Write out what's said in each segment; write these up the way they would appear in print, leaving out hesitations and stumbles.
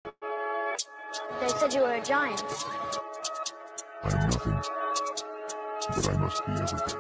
They said you were a giant. I am nothing, but I must be everything.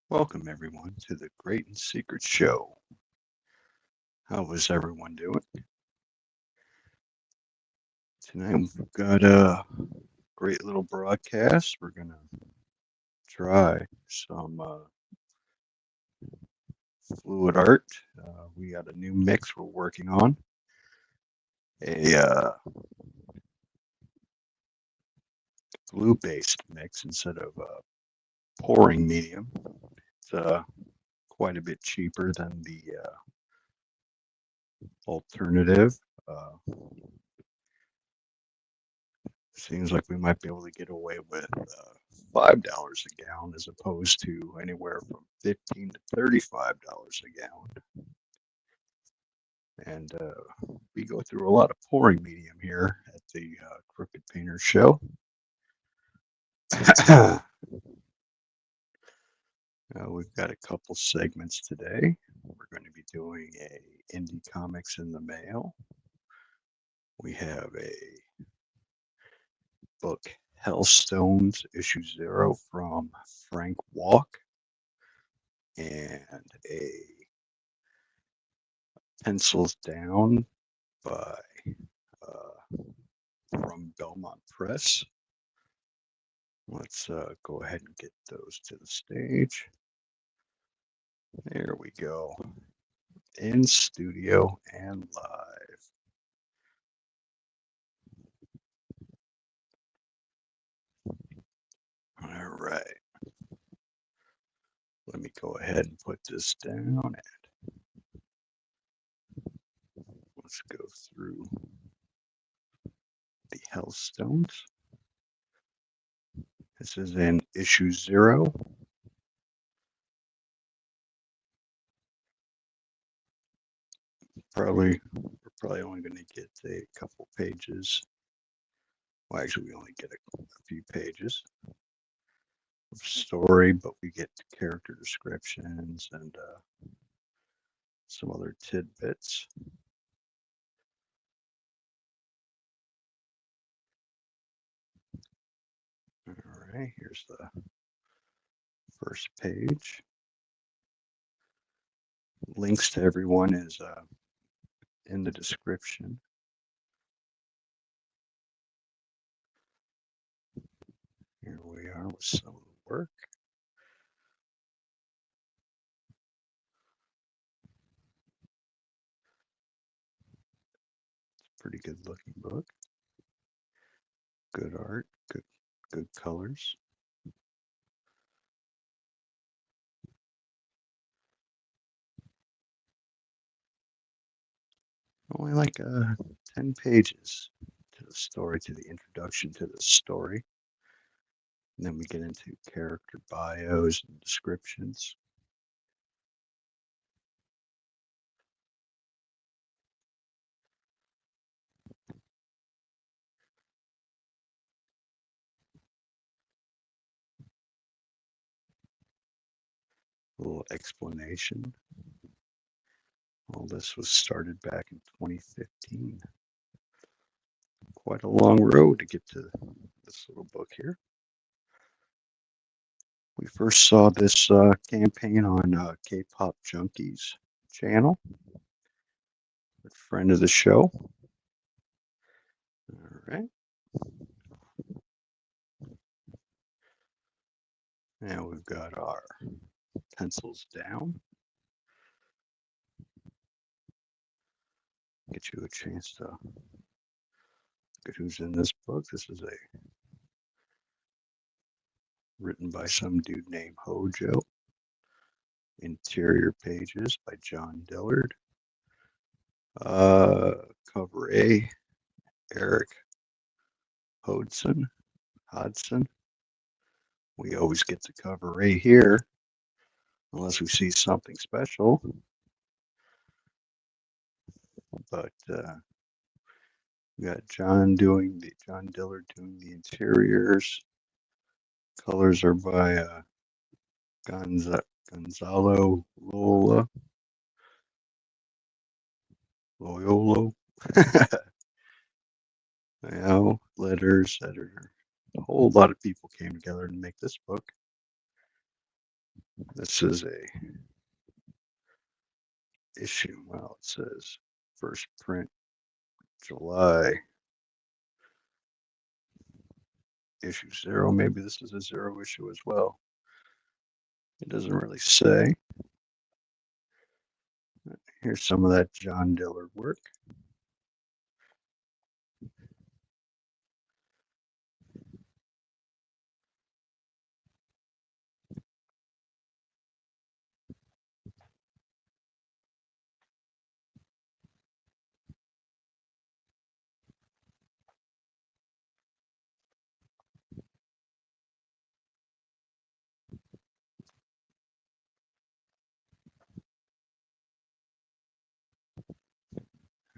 Welcome, everyone, to the Great and Secret Show. How is everyone doing? Tonight we've got a great little broadcast. We're going to try some fluid art. We got a new mix we're working on. A glue-based mix instead of a pouring medium. It's quite a bit cheaper than the alternative. Seems like we might be able to get away with $5 a gallon as opposed to anywhere from $15 to $35 a gallon. And we go through a lot of pouring medium here at the Crooked Painter Show. We've got a couple segments today. We're going to be doing a Indie Comics in the Mail. We have a book, Hellstones, issue 0 from Frank Walk, and a Pencils Down by from Belmont Press. Let's go ahead and get those to the stage. There we go. In studio and live. All right. Let me go ahead and put this down and let's go through the Hellstones. This is in issue 0. We're probably only going to get a couple pages. Well, actually, we only get a few pages of story, but we get character descriptions and some other tidbits. All right, here's the first page. Links to everyone is in the description. Here we are with some of the work. Pretty good looking book. Good art, good colors. Only like 10 pages to the story, to the introduction to the story. And then we get into character bios and descriptions. A little explanation. All this was started back in 2015. Quite a long road to get to this little book here. We first saw this campaign on K-Pop Junkies channel. A friend of the show. All right. Now we've got our pencils down. Get you a chance to look at who's in this book. This is written by some dude named Hojo. Interior pages by John Dillard. Cover A, Erik, Hodson. We always get the cover A here, unless we see something special. But we got John Dillard doing the interiors. Colors are by Gonzalo Loyola. Letters, editor. A whole lot of people came together to make this book. This is a issue. Well, it says first print July. Issue 0. Maybe this is a 0 issue as well. It doesn't really say. Here's some of that John Dillard work.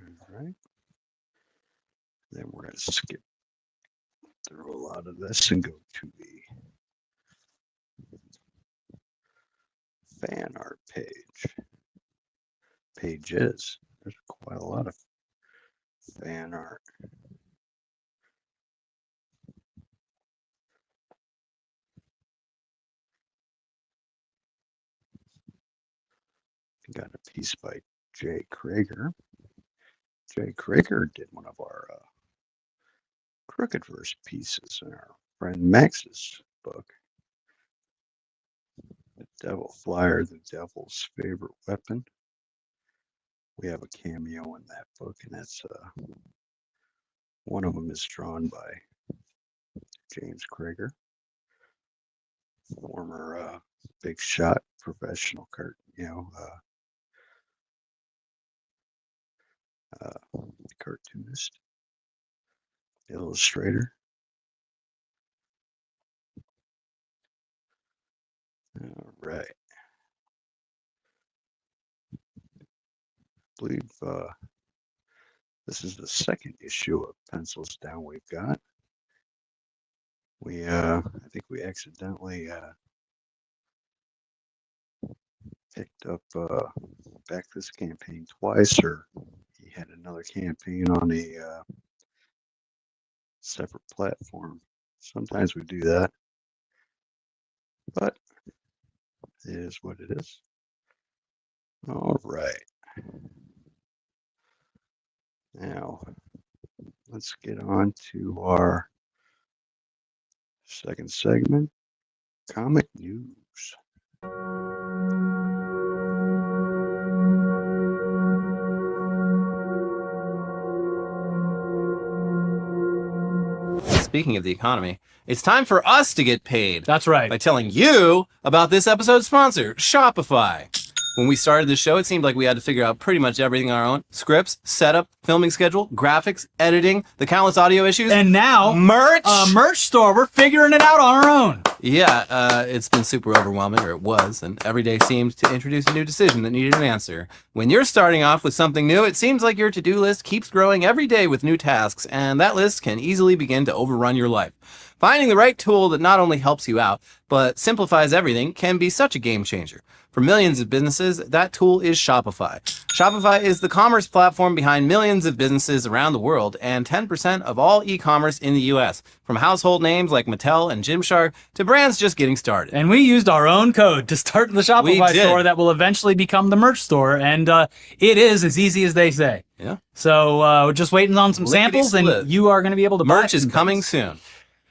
All right. Then we're going to skip through a lot of this and go to the fan art pages. There's quite a lot of fan art. Got a piece by Jay Krager. Jay Krager did one of our Crooked Verse pieces in our friend Max's book. The Devil Flyer, the Devil's Favorite Weapon. We have a cameo in that book, and that's one of them is drawn by James Krager, former big shot professional cartoonist, illustrator. All right. I believe this is the second issue of Pencils Down we've got. I think we accidentally picked up back this campaign twice, or he had another campaign on a separate platform. Sometimes we do that. but it is what it is. All right. Now, let's get on to our second segment, comic news. Speaking of the economy, it's time for us to get paid. That's right. By telling you about this episode's sponsor, Shopify. When we started the show, it seemed like we had to figure out pretty much everything on our own. Scripts, setup, filming schedule, graphics, editing, the countless audio issues. And now, merch! A merch store. We're figuring it out on our own. Yeah, it's been super overwhelming, or it was, and every day seemed to introduce a new decision that needed an answer. When you're starting off with something new, it seems like your to-do list keeps growing every day with new tasks, and that list can easily begin to overrun your life. Finding the right tool that not only helps you out, but simplifies everything can be such a game changer. For millions of businesses, that tool is Shopify. Shopify is the commerce platform behind millions of businesses around the world and 10% of all e-commerce in the US, from household names like Mattel and Gymshark to brands just getting started. And we used our own code to start the Shopify store that will eventually become the merch store, and it is as easy as they say. Yeah. So we're just waiting on some samples, and you are going to be able to buy merch is coming soon.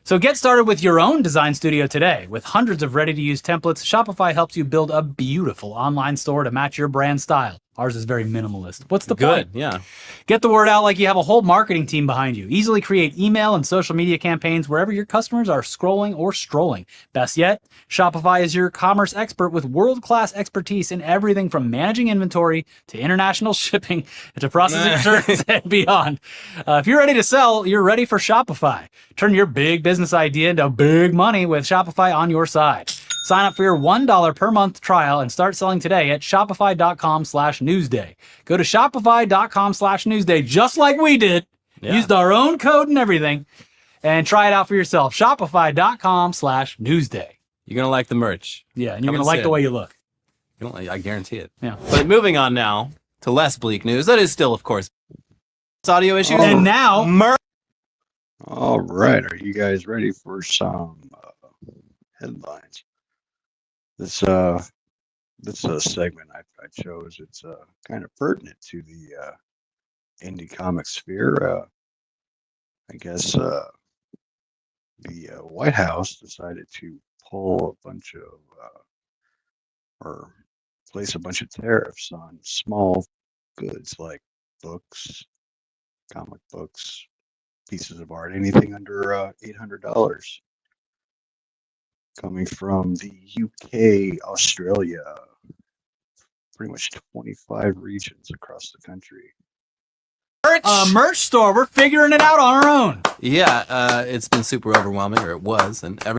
So get started with your own design studio today. With hundreds of ready-to-use templates, Shopify helps you build a beautiful online store to match your brand style. Ours is very minimalist. What's the point? Good, yeah. Get the word out like you have a whole marketing team behind you. Easily create email and social media campaigns wherever your customers are scrolling or strolling. Best yet, Shopify is your commerce expert with world-class expertise in everything from managing inventory to international shipping to processing returns and beyond. If you're ready to sell, you're ready for Shopify. Turn your big business idea into big money with Shopify on your side. Sign up for your $1 per month trial and start selling today at shopify.com/newsday. Go to shopify.com/newsday just like we did. Yeah. Used our own code and everything. And try it out for yourself. Shopify.com/newsday. You're going to like the merch. Yeah, and you're going to like the way you look. I guarantee it. Yeah. But moving on now to less bleak news. That is still, of course, audio issues. And now, all right. Are you guys ready for some headlines? This segment I chose, it's kind of pertinent to the indie comic sphere. I guess the White House decided to pull a bunch of or place a bunch of tariffs on small goods like books, comic books, pieces of art, anything under $800. Coming from the UK, Australia, pretty much 25 regions across the country. Merch store. We're figuring it out on our own. Yeah, it's been super overwhelming, or it was, and the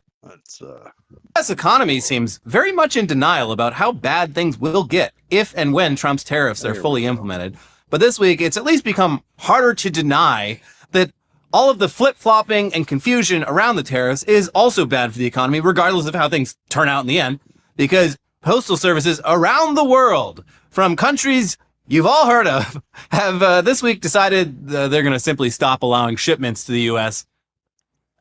U.S. economy seems very much in denial about how bad things will get if and when Trump's tariffs are fully implemented. But this week, it's at least become harder to deny that all of the flip-flopping and confusion around the tariffs is also bad for the economy, regardless of how things turn out in the end, because postal services around the world, from countries you've all heard of, have this week decided they're going to simply stop allowing shipments to the U.S.,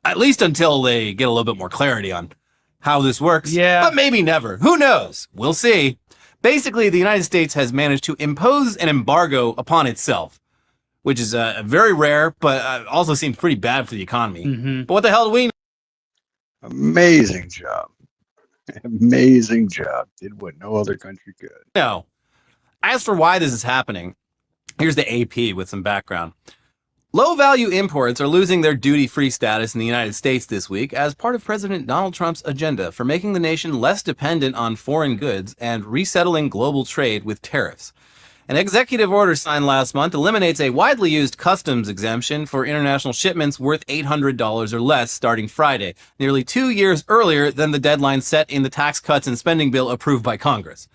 at least until they get a little bit more clarity on how this works. Yeah. But maybe never. Who knows? We'll see. Basically, the United States has managed to impose an embargo upon itself, which is very rare, but also seems pretty bad for the economy. Mm-hmm. But what the hell do we know? Amazing job. Amazing job. Did what no other country could. No. As for why this is happening, here's the AP with some background. Low-value imports are losing their duty-free status in the United States this week as part of President Donald Trump's agenda for making the nation less dependent on foreign goods and resettling global trade with tariffs. An executive order signed last month eliminates a widely used customs exemption for international shipments worth $800 or less starting Friday, nearly 2 years earlier than the deadline set in the tax cuts and spending bill approved by Congress.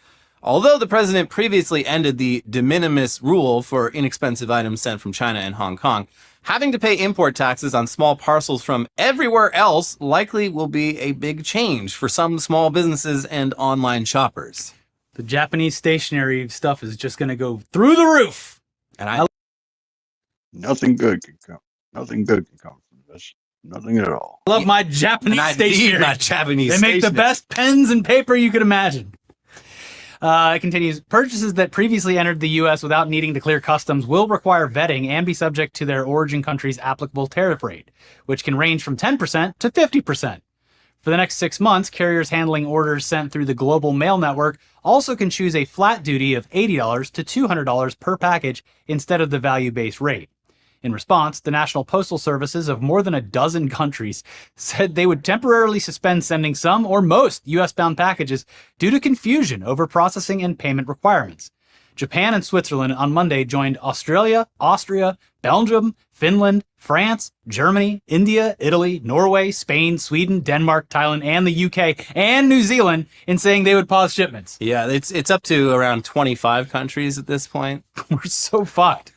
Although the president previously ended the de minimis rule for inexpensive items sent from China and Hong Kong, having to pay import taxes on small parcels from everywhere else likely will be a big change for some small businesses and online shoppers. The Japanese stationery stuff is just going to go through the roof. And nothing good can come. Nothing good can come from this. Nothing at all. I love my Japanese And I stationery. need my Japanese They make the stationery. best pens and paper you could imagine. It continues, purchases that previously entered the U.S. without needing to clear customs will require vetting and be subject to their origin country's applicable tariff rate, which can range from 10% to 50%. For the next 6 months, carriers handling orders sent through the global mail network also can choose a flat duty of $80 to $200 per package instead of the value-based rate. In response, the National Postal Services of more than a dozen countries said they would temporarily suspend sending some or most U.S.-bound packages due to confusion over processing and payment requirements. Japan and Switzerland on Monday joined Australia, Austria, Belgium, Finland, France, Germany, India, Italy, Norway, Spain, Sweden, Denmark, Thailand, and the UK and New Zealand in saying they would pause shipments. Yeah, it's up to around 25 countries at this point. We're so fucked.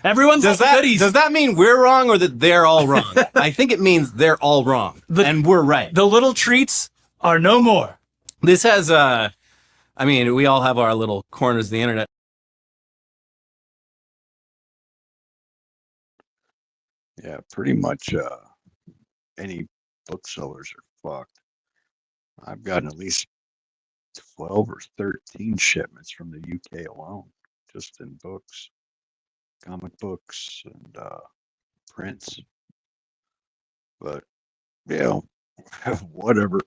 Everyone's Does like goodies. that mean we're wrong or that they're all wrong? I think it means they're all wrong and we're right. The little treats are no more. This has, I mean, we all have our little corners of the internet. Yeah, pretty much any booksellers are fucked. I've gotten at least 12 or 13 shipments from the UK alone, just in books, comic books, and prints. But, yeah, whatever.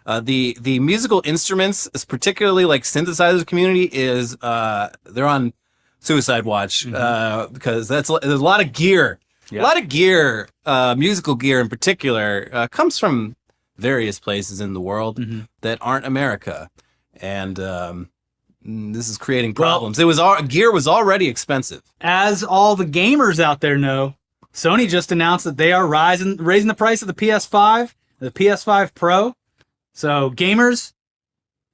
The musical instruments, particularly like synthesizer community, is they're on suicide watch because there's a lot of gear. Yeah. A lot of gear, musical gear in particular, comes from various places in the world that aren't America, and this is creating problems. Gear was already expensive. As all the gamers out there know, Sony just announced that they are raising the price of the PS5, the PS5 Pro. So gamers,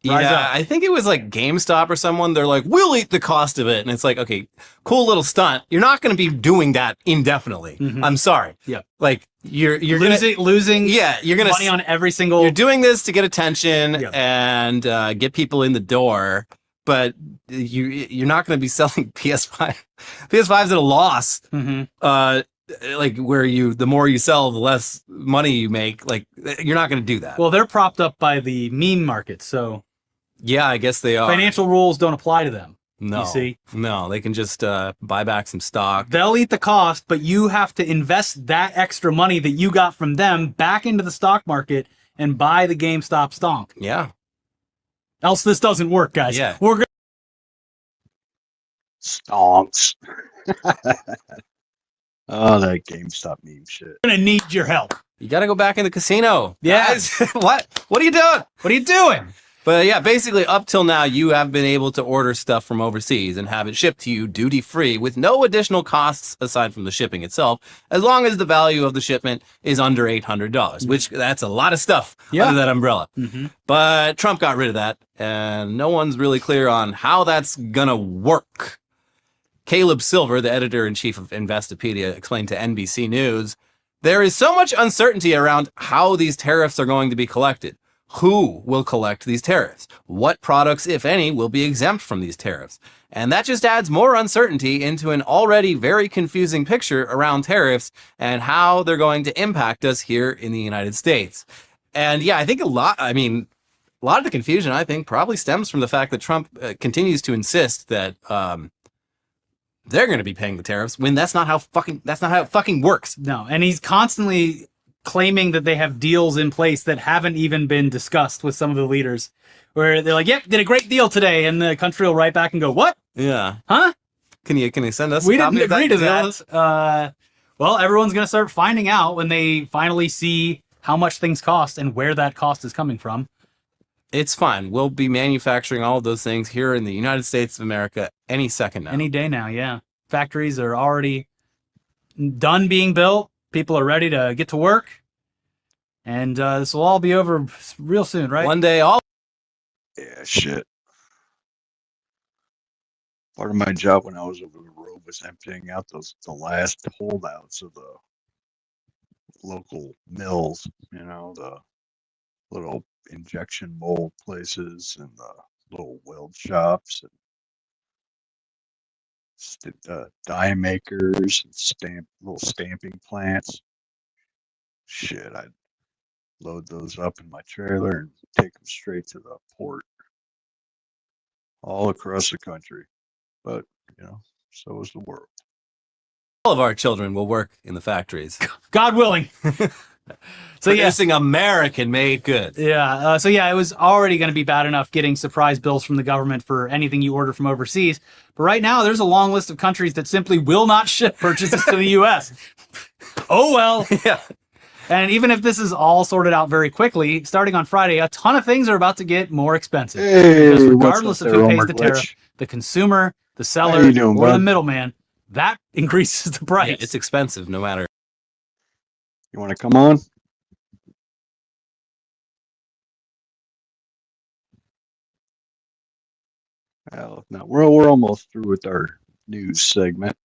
rise up. I think it was like GameStop or someone. They're like, we'll eat the cost of it. And it's like, okay, cool little stunt. You're not going to be doing that indefinitely. I'm sorry. Yeah. Like you're losing you're going money on every single. You're doing this to get attention and get people in the door, but you're not going to be selling PS5. PS5's at a loss. Like where the more you sell, the less money you make. Like you're not going to do that. Well, they're propped up by the meme market, so yeah, I guess they are. financial rules don't apply to them. No, you see? No, they can just buy back some stock. They'll eat the cost, but you have to invest that extra money that you got from them back into the stock market and buy the GameStop stock. Yeah. Else this doesn't work, guys. Yeah. We're Stonks. Oh, that GameStop meme shit. gonna need your help. You got to go back in the casino. Yeah. Guys. What are you doing? What are you doing? But yeah, basically up till now, you have been able to order stuff from overseas and have it shipped to you duty free with no additional costs aside from the shipping itself, as long as the value of the shipment is under $800, which that's a lot of stuff under that umbrella. But Trump got rid of that, and no one's really clear on how that's gonna work. Caleb Silver, the editor-in-chief of Investopedia, explained to NBC News, there is so much uncertainty around how these tariffs are going to be collected. Who will collect these tariffs? What products, if any, will be exempt from these tariffs? And that just adds more uncertainty into an already very confusing picture around tariffs and how they're going to impact us here in the United States. And yeah, I think a lot of the confusion, I think, probably stems from the fact that Trump continues to insist that they're going to be paying the tariffs when that's not how it fucking works. No, and he's constantly claiming that they have deals in place that haven't even been discussed with some of the leaders, where they're like, "Yep, did a great deal today," and the country will write back and go, "What? Yeah, huh? Can you send us? We a didn't copy of agree to deal? that." Well, everyone's gonna start finding out when they finally see how much things cost and where that cost is coming from. It's fine. We'll be manufacturing all of those things here in the United States of America any second now. Any day now, yeah. Factories are already done being built. People are ready to get to work. And this will all be over real soon, right? One day, Yeah, shit. Part of my job when I was over the road was emptying out the last holdouts of the local mills, the little injection mold places and the little weld shops. And die makers, and little stamping plants. Shit, I'd load those up in my trailer and take them straight to the port all across the country. But, so is the world. All of our children will work in the factories. God willing. So Producing American-made goods. Yeah. It was already going to be bad enough getting surprise bills from the government for anything you order from overseas. But right now, there's a long list of countries that simply will not ship purchases to the U.S. Oh, well. Yeah. And even if this is all sorted out very quickly, starting on Friday, a ton of things are about to get more expensive. Hey, because regardless of what's up who there, pays the Homer tariff, the consumer, the seller, How you doing, or the bud? middleman, that increases the price. Yeah, it's expensive no matter. You want to come on? Well, no, we're almost through with our news segment.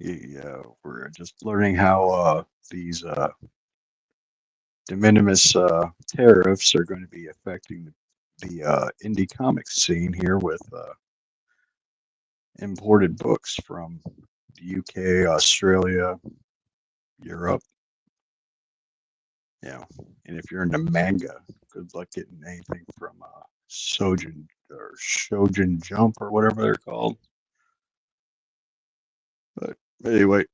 Yeah, we're just learning how these de minimis tariffs are going to be affecting the indie comics scene here with imported books from the UK, Australia, Europe. And if you're into manga, good luck getting anything from Sojin or Shojin Jump or whatever they're called. But anyway,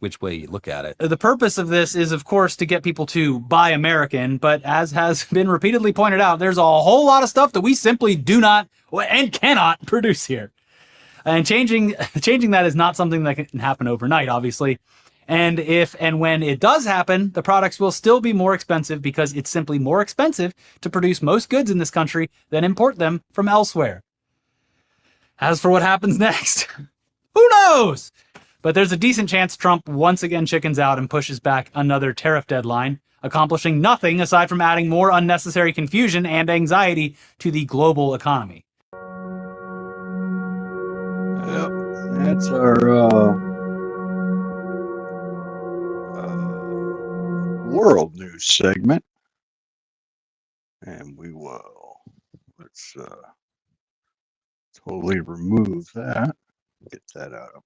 Which way you look at it. The purpose of this is, of course, to get people to buy American, but as has been repeatedly pointed out, there's a whole lot of stuff that we simply do not and cannot produce here. And changing that is not something that can happen overnight, obviously. And if and when it does happen, the products will still be more expensive because it's simply more expensive to produce most goods in this country than import them from elsewhere. As for what happens next, who knows? But there's a decent chance Trump once again chickens out and pushes back another tariff deadline, accomplishing nothing aside from adding more unnecessary confusion and anxiety to the global economy. Yep, that's our world news segment. And we will, let's totally remove that, get that out of our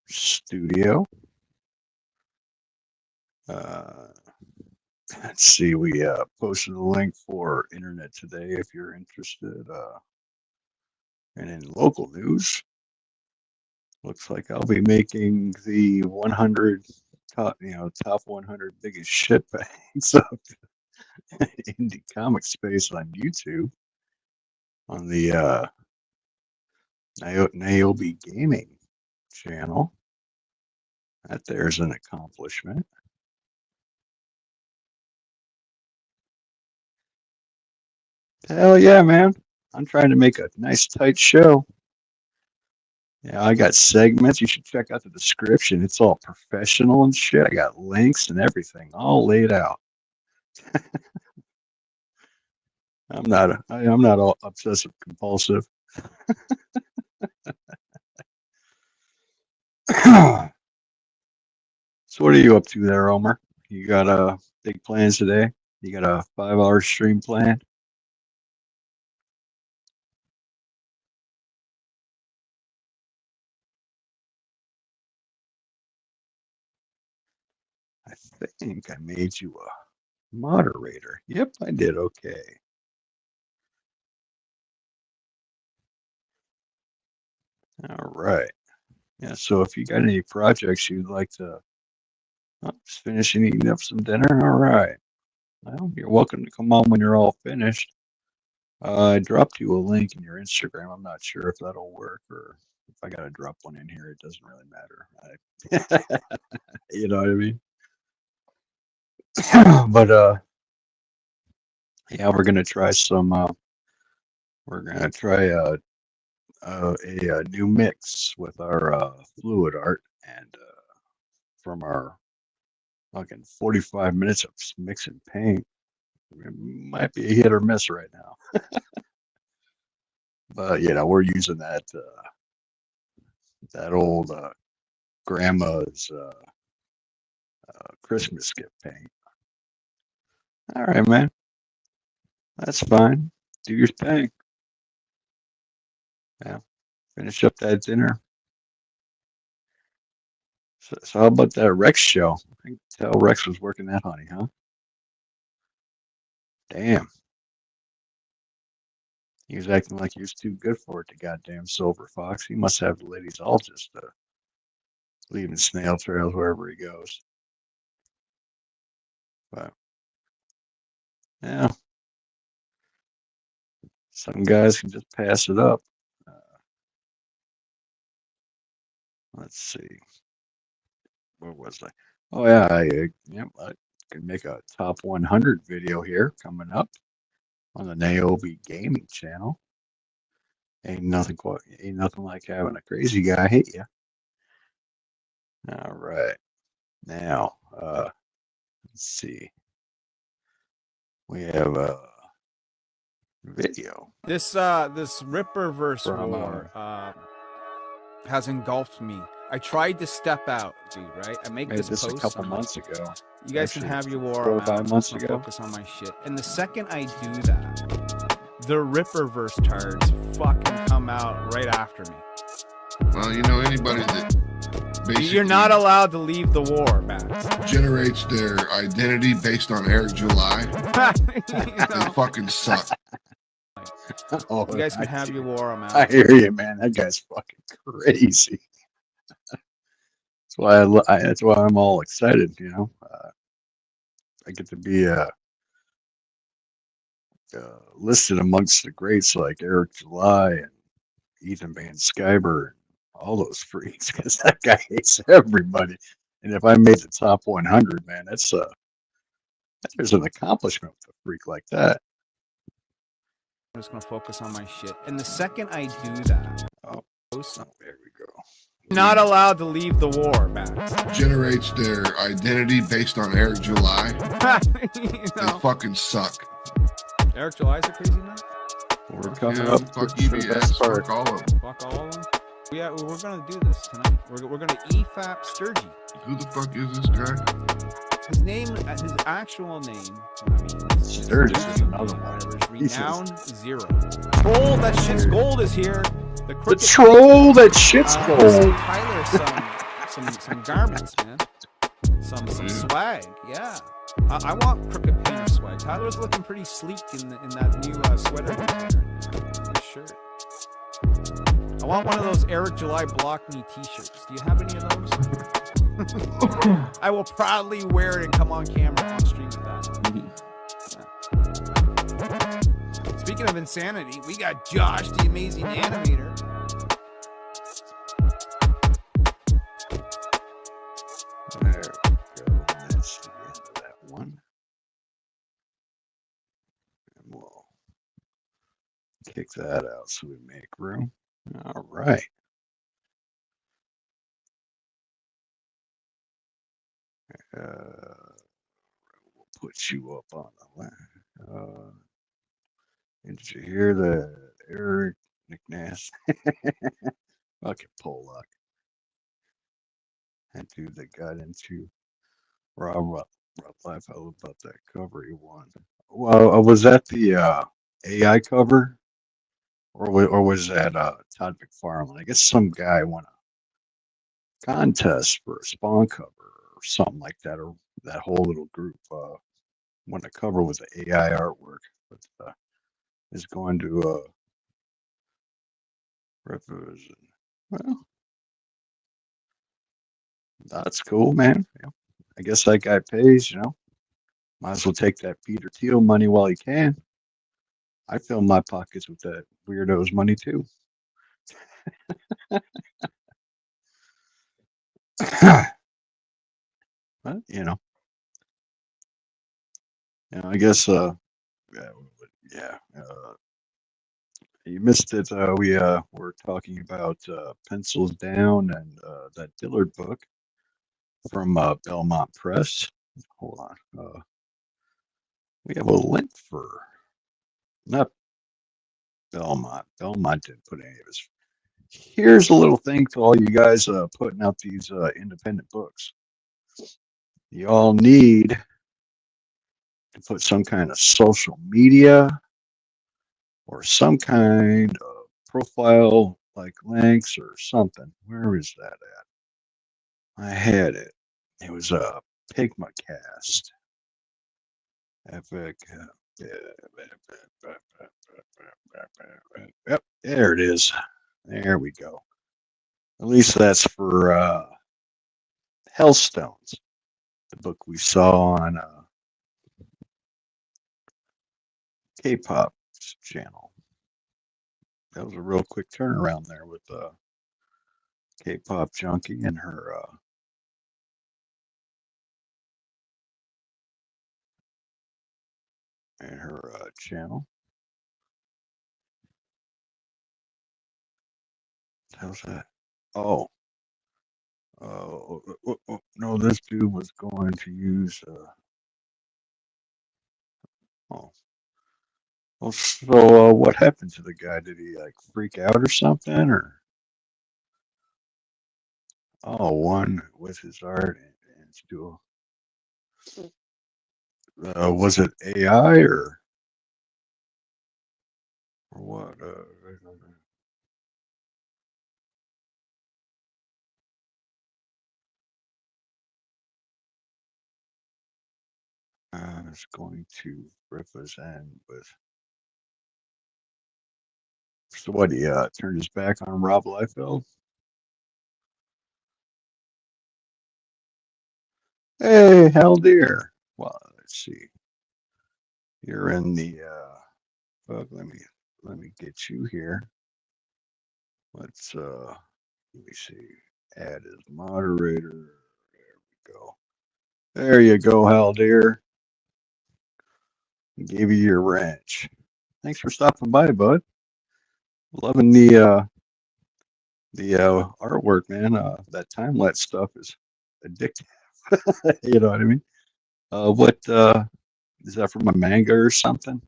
studio. Let's see, we posted a link for Internet Today if you're interested. And in local news, looks like I'll be making the 100 top 100 biggest shit bags of indie comic space on YouTube on the Niobe Gaming channel. That there's an accomplishment. Hell yeah, man. I'm trying to make a nice tight show. Yeah, I got segments. You should check out the description. It's all professional and shit. I got links and everything all laid out. I'm not all obsessive compulsive. So what are you up to there, Omer? You got big plans today? You got a 5-hour stream planned? I think I made you a moderator. Yep, I did okay. All right. Yeah, so if you got any projects you'd like to just finishing eating up some dinner, all right. Well, you're welcome to come on when you're all finished. I dropped you a link in your Instagram. I'm not sure if that'll work or if I got to drop one in here. It doesn't really matter. You know what I mean? But yeah, we're gonna try some. We're gonna try a new mix with our fluid art and from our fucking 45 minutes of mix and paint. It might be a hit or miss right now. But we're using that old grandma's Christmas gift paint. All right, man. That's fine. Do your thing. Yeah. Finish up that dinner. So how about that Rex show? I can tell Rex was working that honey, huh? Damn. He was acting like he was too good for it, the goddamn silver fox. He must have the ladies all just leaving snail trails wherever he goes. But, yeah. Some guys can just pass it up. Let's see. Where was I? Oh, yeah. I can make a top 100 video here coming up on the Naomi Gaming channel. Ain't nothing like having a crazy guy hit you. All right. Now, let's see. We have a video. This Ripperverse From, war has engulfed me. I tried to step out, dude, right? I make made this this a post. couple I'm like, months ago. you guys can Actually, have your war. 4 or I'm 5 out. months I'm ago. gonna focus on my shit. And the second I do that, the Ripperverse tards fucking come out right after me. Well, you know, anybody that basically You're not allowed to leave the war, Matt. generates their identity based on Eric July, they fucking suck. Oh, You guys can I have see. your war. I'm out. I hear you, man. That guy's fucking crazy. That's why I'm all excited. You know, I get to be listed amongst the greats like Eric July and Ethan Van Sciver and all those freaks, because that guy hates everybody. And if I made the top 100, man, there's an accomplishment with a freak like that. I'm just gonna focus on my shit. And the second I do that, Oh, there we go. not allowed to leave the war, Matt. Generates their identity based on Eric July, You they know, fucking suck. Eric July's a crazy nut. We're coming Yeah, up fuck to the best EBS, part. fuck all of them. Fuck all of them. Yeah, we're gonna do this tonight. We're gonna EFAP Sturgy. Who the fuck is this guy? His name, his actual name, I mean, Sturgis is another one. whatever, is Jesus. Renown Zero. Troll, that shit's gold is here. The The crooked troll that shit's Some gold. Tyler, some garments, man. Some swag, yeah. I want crooked painter swag. Tyler's looking pretty sleek in that new sweater he's wearing there. His shirt. I want one of those Eric July Block Me t-shirts. Do you have any of those? I will proudly wear it and come on camera on stream with that. Yeah. Speaking of insanity, we got Josh, the amazing animator. There we go. That's the end of that one. And we'll kick that out so we make room. All right. We'll put you up on the line. Did you hear the Eric McNass? Fucking Pollock. That dude that got into Rob Life. I love about that cover he won. Well, was that the AI cover? Or was that Todd McFarlane? I guess some guy won a contest for a Spawn cover or something like that, or that whole little group won a cover with the AI artwork. But is going to represent. Well, that's cool, man. Yeah. I guess that guy pays, you know. Might as well take that Peter Thiel money while he can. I fill my pockets with that weirdo's money too. But, you know, I guess, yeah, you missed it. We were talking about Pencils Down and that Dillard book from Belmont Press. Hold on. We have a link for, not Belmont. Belmont didn't put any of his. Here's a little thing to all you guys putting out these independent books. You all need to put some kind of social media or some kind of profile like links or something. Where is that at? I had it. It was a Pigma cast. Epic. Yep, there it is. There we go. At least that's for Hellstones, the book we saw on K-pop's channel. That was a real quick turnaround there with K-pop junkie and her channel. How's that? Oh. No, this dude was going to use. Oh. Well, so what happened to the guy? Did he like freak out or something? Or one with his art and still. Was it AI or what? I was going to represent with. So what? He turned his back on Rob Liefeld. Hey, hell dear. Well, let's see. You're in the. Fuck, let me get you here. Let's let me see. Add as moderator. There we go. There you go, hell dear. Gave you your wrench. Thanks for stopping by, bud. Loving the artwork, man. That time lapse stuff is addictive. You know what I mean? What is that from a manga or something?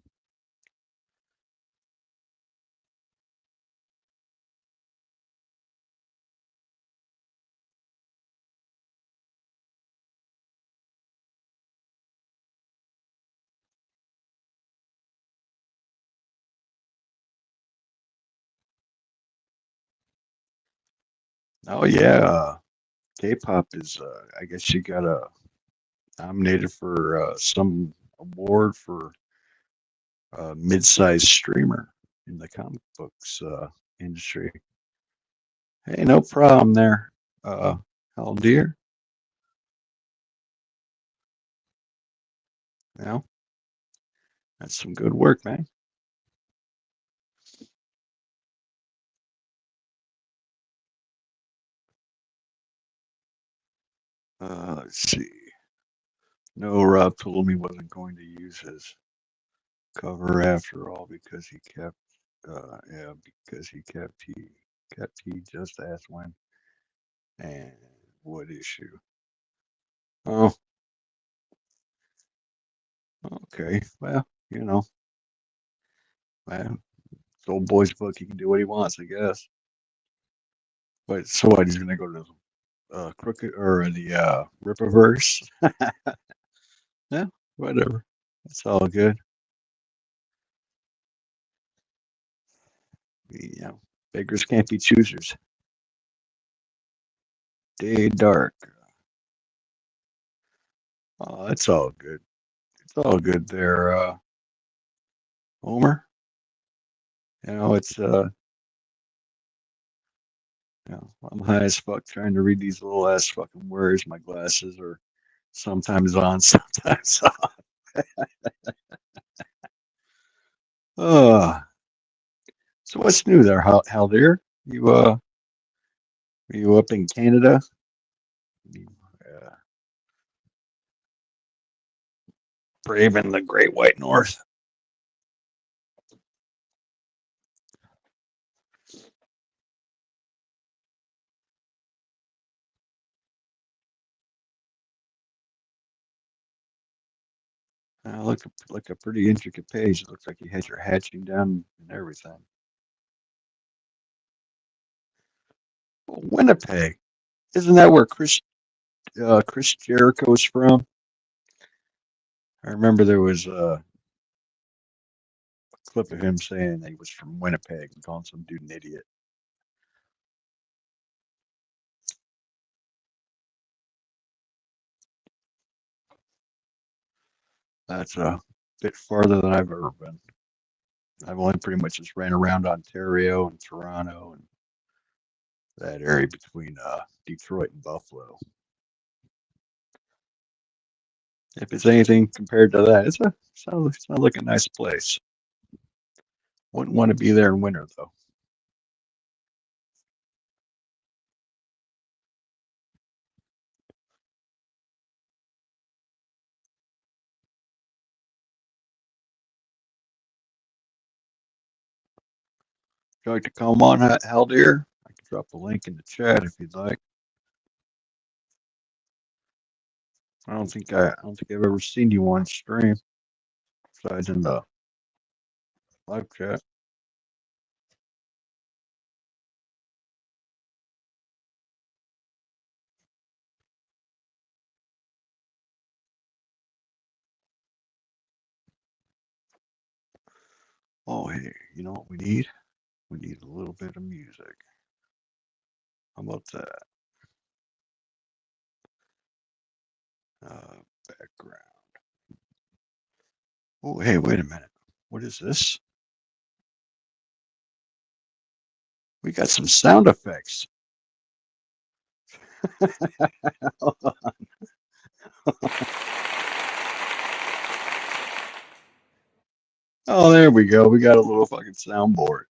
Oh yeah, K-pop is. I guess she got nominated for some award for mid-sized streamer in the comic books industry. Hey, no problem there, hell dear. You know, that's some good work, man. Let's see. No, Rob told me wasn't going to use his cover after all because he kept, he just asked when and what issue. Oh, okay. Well, man, it's old boy's book. He can do what he wants, I guess. But so what? He's gonna go to Crooked or the Rippaverse? Yeah, whatever. It's all good. Beggars can't be choosers. Day dark. Oh, it's all good. It's all good there, Homer. It's I'm high as fuck trying to read these little ass fucking words. My glasses are sometimes on, sometimes off. So what's new there, Hal dear? Are you up in Canada? Braving the Great White North. Look like a pretty intricate page. It looks like you had your hatching done and everything. Winnipeg, isn't that where Chris Jericho's from? I remember there was a clip of him saying that he was from Winnipeg and calling some dude an idiot. That's a bit farther than I've ever been. I've only pretty much just ran around Ontario and Toronto and that area between Detroit and Buffalo. If it's anything compared to that, sounds like a nice place. Wouldn't want to be there in winter though. Would you like to come on, Haldir? I can drop a link in the chat if you'd like. I don't think I've ever seen you on stream, besides in the live chat. Oh, hey, you know what we need? We need a little bit of music. How about that? Background. Oh, hey, wait a minute. What is this? We got some sound effects. Hold on. Oh, there we go. We got a little fucking soundboard.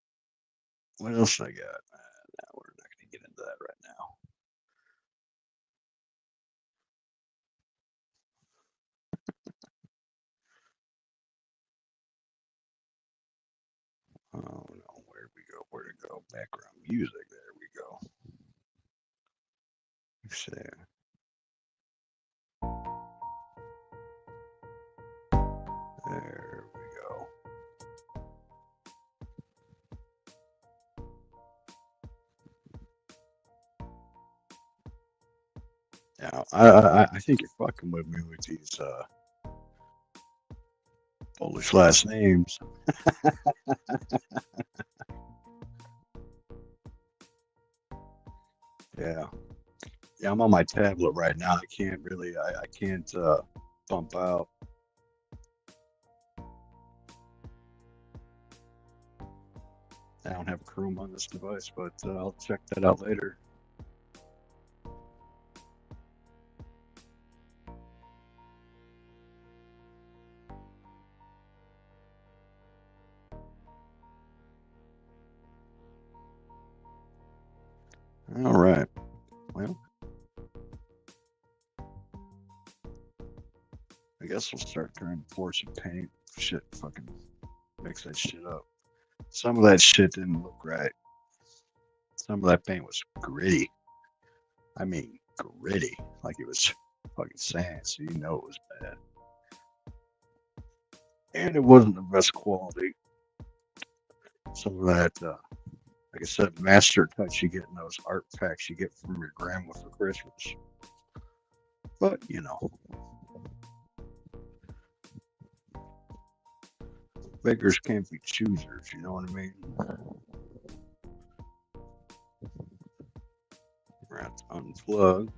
What else I got? Now we're not going to get into that right now. Oh no, where'd we go? Where'd it go? Background music. There we go. Let's see. There we go. Now, I think you're fucking with me with these Polish last names. Yeah. Yeah, I'm on my tablet right now. I can't really, I can't bump out. I don't have Chrome on this device, but I'll check that out later. All right. Well, I guess we'll start trying to pour some paint. Shit, fucking mix that shit up. Some of that shit didn't look right. Some of that paint was gritty. I mean, gritty. Like it was fucking sand, so you know it was bad. And it wasn't the best quality. Some of that, like I said, master touch you get in those art packs you get from your grandma for Christmas. But, you know. Beggars can't be choosers, you know what I mean? We're going to unplug.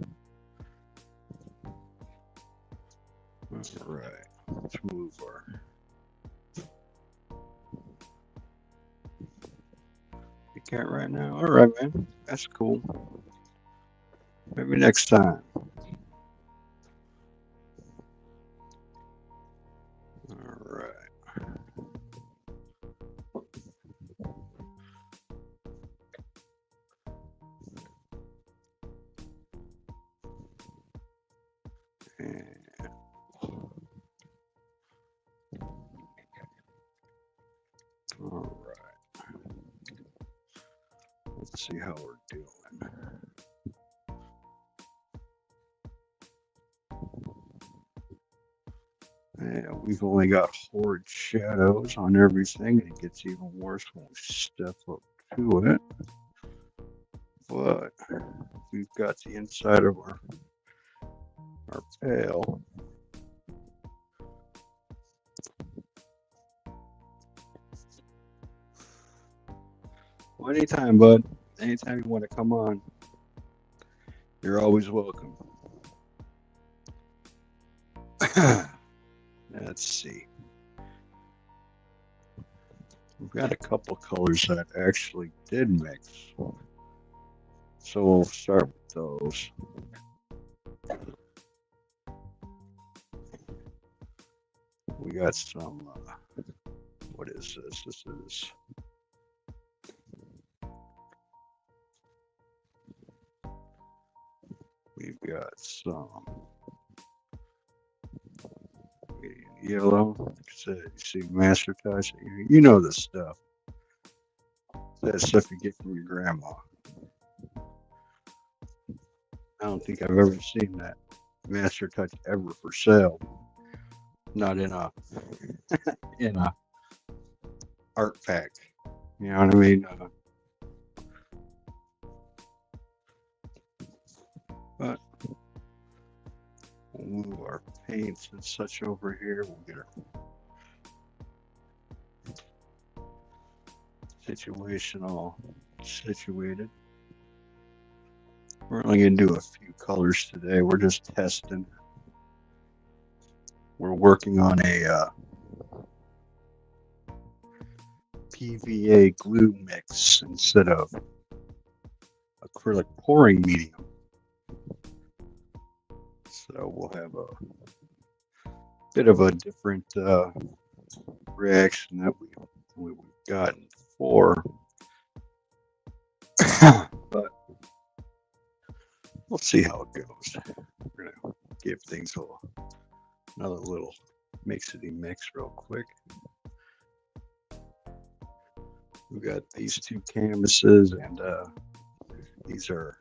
All right, let's move our you can't right now. All right, man, that's cool. Maybe next time. All right. All right. Let's see how we're doing. Yeah, we've only got horde shadows on everything. It gets even worse when we step up to it. But we've got the inside of our pail. Well, anytime, bud. Anytime you want to come on, you're always welcome. Yeah, let's see. We've got a couple colors that actually did mix. So we'll start with those. We got some, what is this? This is we've got some yellow. You see master touch. You know this stuff. That stuff you get from your grandma. I don't think I've ever seen that master touch ever for sale. Not in a in a art pack. You know what I mean? But we'll move our paints and such over here. We'll get our situation all situated. We're only going to do a few colors today. We're just testing. We're working on a PVA glue mix instead of acrylic pouring medium. So we'll have a bit of a different reaction that we've gotten before. But we'll see how it goes. We're going to give things another little mixity mix real quick. We've got these two canvases, and these are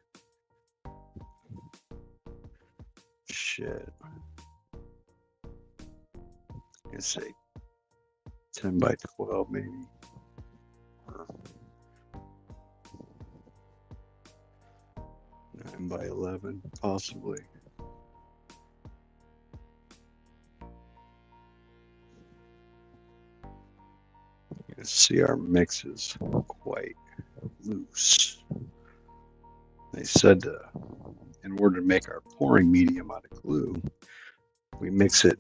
shit. Let's say 10 by 12 maybe. Or 9 by 11 possibly. You can see our mix is quite loose. They said in order to make our pouring medium out of glue, we mix it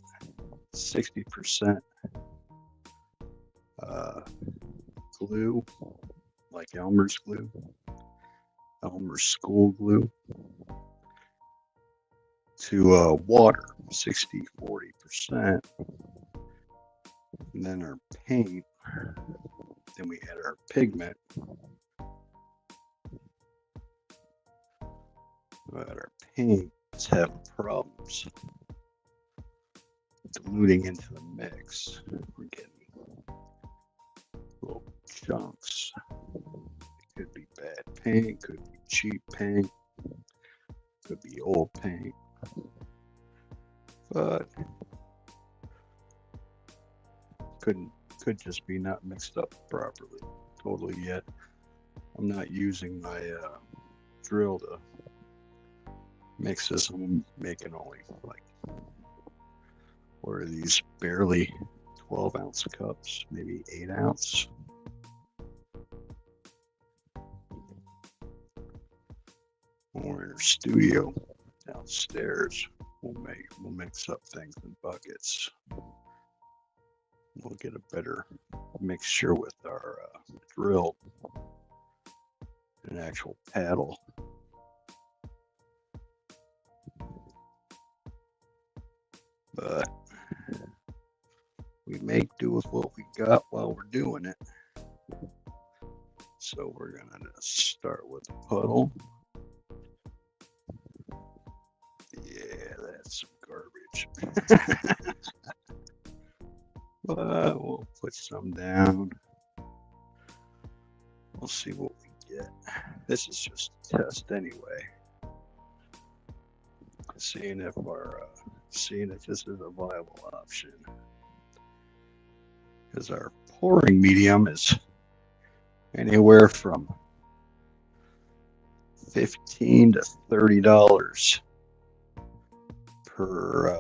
60% glue, like Elmer's glue, Elmer's school glue, to water, 60-40%. And then our paint, then we add our pigment. But our paint is having problems diluting into the mix. We're getting little chunks. It could be bad paint, could be cheap paint, could be old paint. But could just be not mixed up properly totally yet. I'm not using my drill to mix this. I'm making only like, what are these, barely 12-ounce cups, maybe 8-ounce. When we're in our studio downstairs, we'll mix up things in buckets. We'll get a better mixture with our drill and an actual paddle. But we make do with what we got while we're doing it. So we're gonna start with a puddle. Yeah, that's some garbage. But we'll put some down. We'll see what we get. This is just a test anyway. Seeing if this is a viable option. Because our pouring medium is anywhere from $15 to $30 per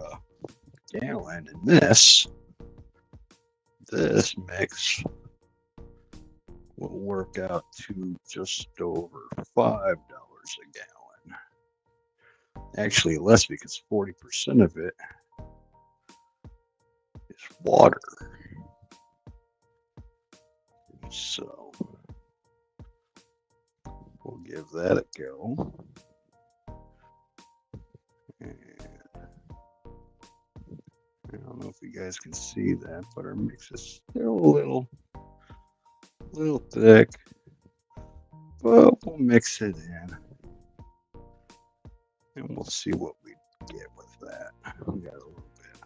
gallon, and this mix will work out to just over $5 a gallon. Actually less, because 40% of it is water. So we'll give that a go. And I don't know if you guys can see that, but our mix is still a little thick. But we'll mix it in. And we'll see what we get with that. We got a little bit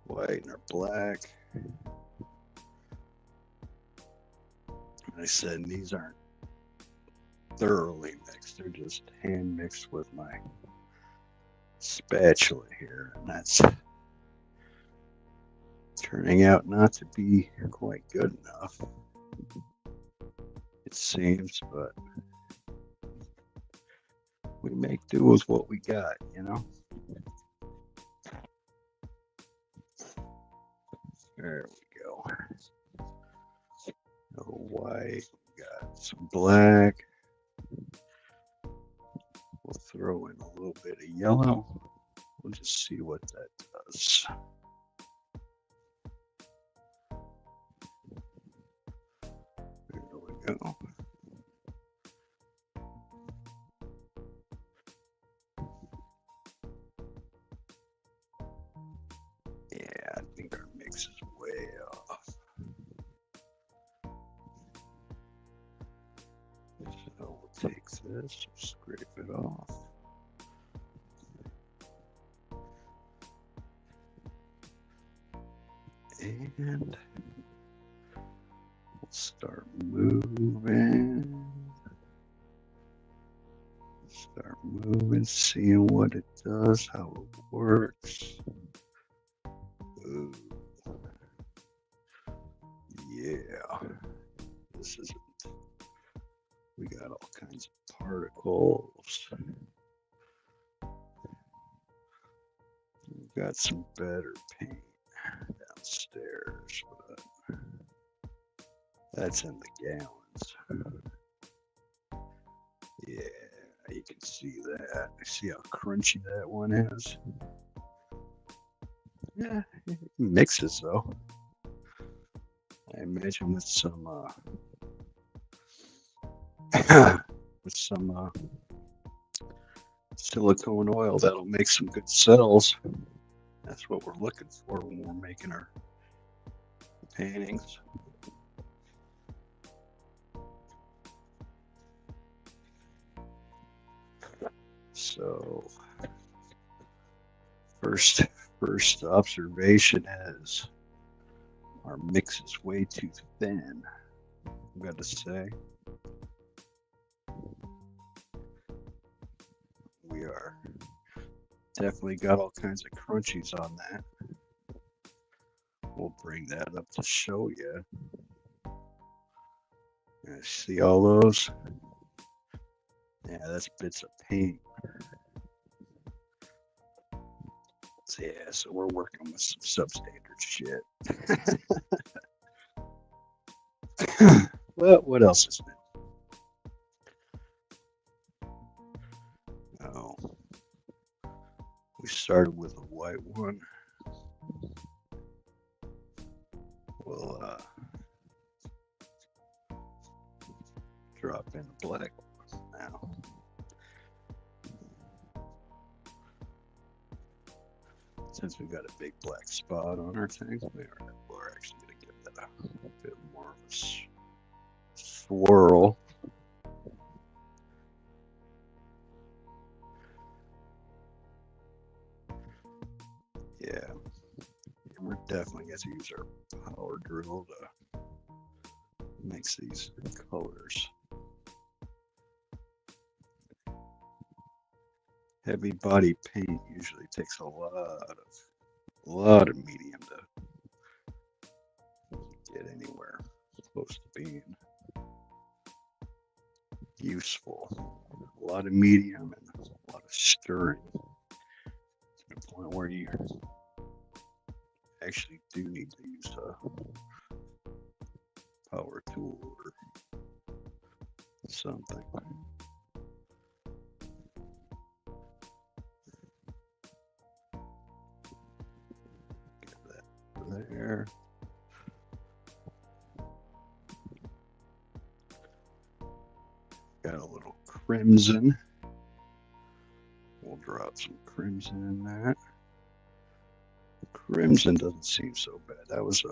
white and our black. I said these aren't thoroughly mixed. They're just hand mixed with my spatula here. And that's turning out not to be quite good enough, it seems, but we make do with what we got, you know? There we go. No white, we got some black. We'll throw in a little bit of yellow. We'll just see what that does. There we go. Yeah, I think our mix is way off. So we'll take this, scrape it off. And we'll start moving. Start moving, seeing what it does, how it works. Ooh. Yeah. This isn't. We got all kinds of particles. We've got some better paint downstairs, but that's in the gallons. Yeah, you can see that. See how crunchy that one is? Yeah, it mixes though. I imagine with some silicone oil, that'll make some good cells. That's what we're looking for when we're making our paintings. So first observation is our mix is way too thin, I've got to say. We are definitely got all kinds of crunchies on that. We'll bring that up to show you. See all those? Yeah, that's bits of paint. So yeah, so we're working with some substandard shit. Well, what else is new? Oh, we started with a white one. We'll drop in a black one now. Since we've got a big black spot on our thing, we're actually going to give that a bit more of a swirl. Yeah, we're definitely going to use our power drill to mix these colors. Heavy body paint usually takes a lot of medium to get anywhere close to being useful. A lot of medium and a lot of stirring to the point where you actually do need to use a power tool or something. there. Got a little crimson. We'll drop some crimson in that. Crimson doesn't seem so bad. That was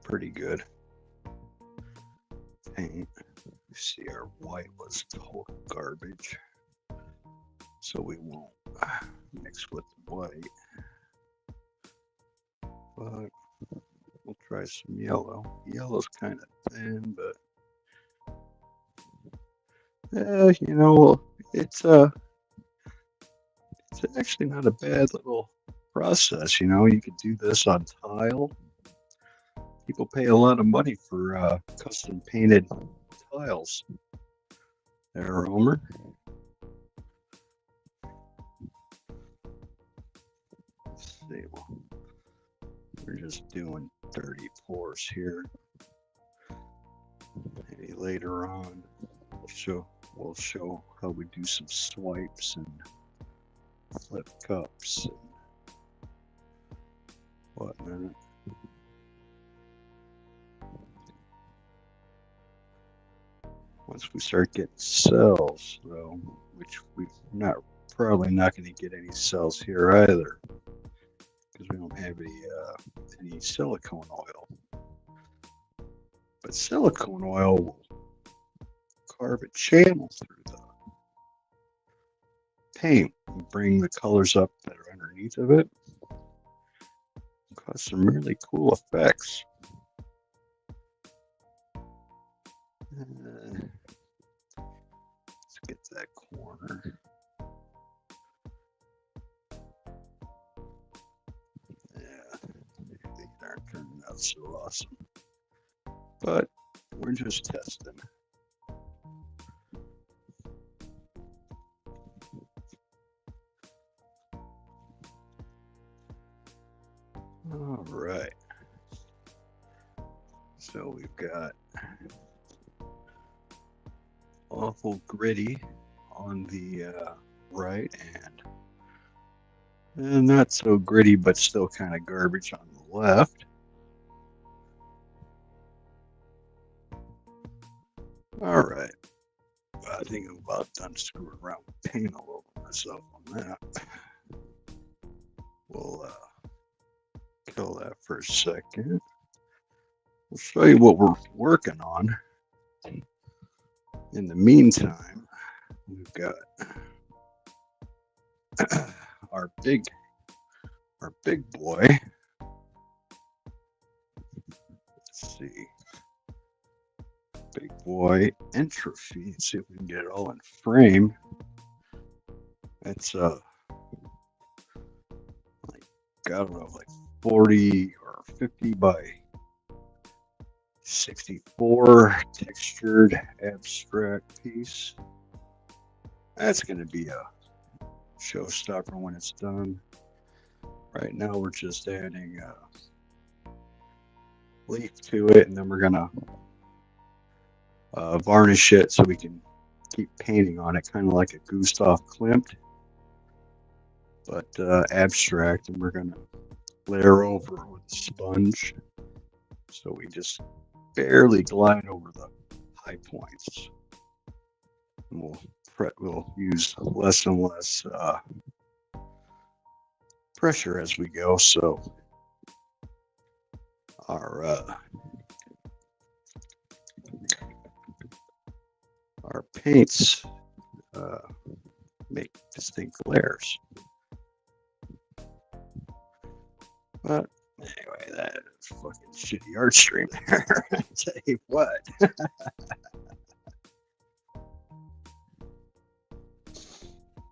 pretty good paint. See, our white was total garbage, so we won't mix with the white. But we'll try some yellow. Yellow's kind of thin, but you know, it's actually not a bad little process. You know, you could do this on tile. People pay a lot of money for custom painted tiles. There, Homer. Let's see. We're just doing 30 pours here. Maybe later on, we'll show how we do some swipes and flip cups and whatnot. Once we start getting cells, though, which we're probably not going to get any cells here either, because we don't have any silicone oil. But silicone oil will carve a channel through the paint and bring the colors up that are underneath of it. Cause some really cool effects. Let's get that corner. Yeah, these aren't turning out so awesome. But we're just testing. All right. So we've got awful gritty on the right and not so gritty, but still kind of garbage on the left. All right. I think I'm about done screwing around with paint all over myself on that. We'll kill that for a second. We'll show you what we're working on. In the meantime, we've got our big boy. Let's see. Big boy entropy. Let's see if we can get it all in frame. It's like, I don't know, like 40 or 50 by 64 textured abstract piece. That's going to be a showstopper when it's done. Right now we're just adding a leaf to it, and then we're going to varnish it so we can keep painting on it, kind of like a Gustav Klimt, but abstract, and we're going to layer over with a sponge, so we just barely glide over the high points. And we'll use less and less pressure as we go, so our paints make distinct layers. But anyway, that is fucking shitty art stream there. I tell you what.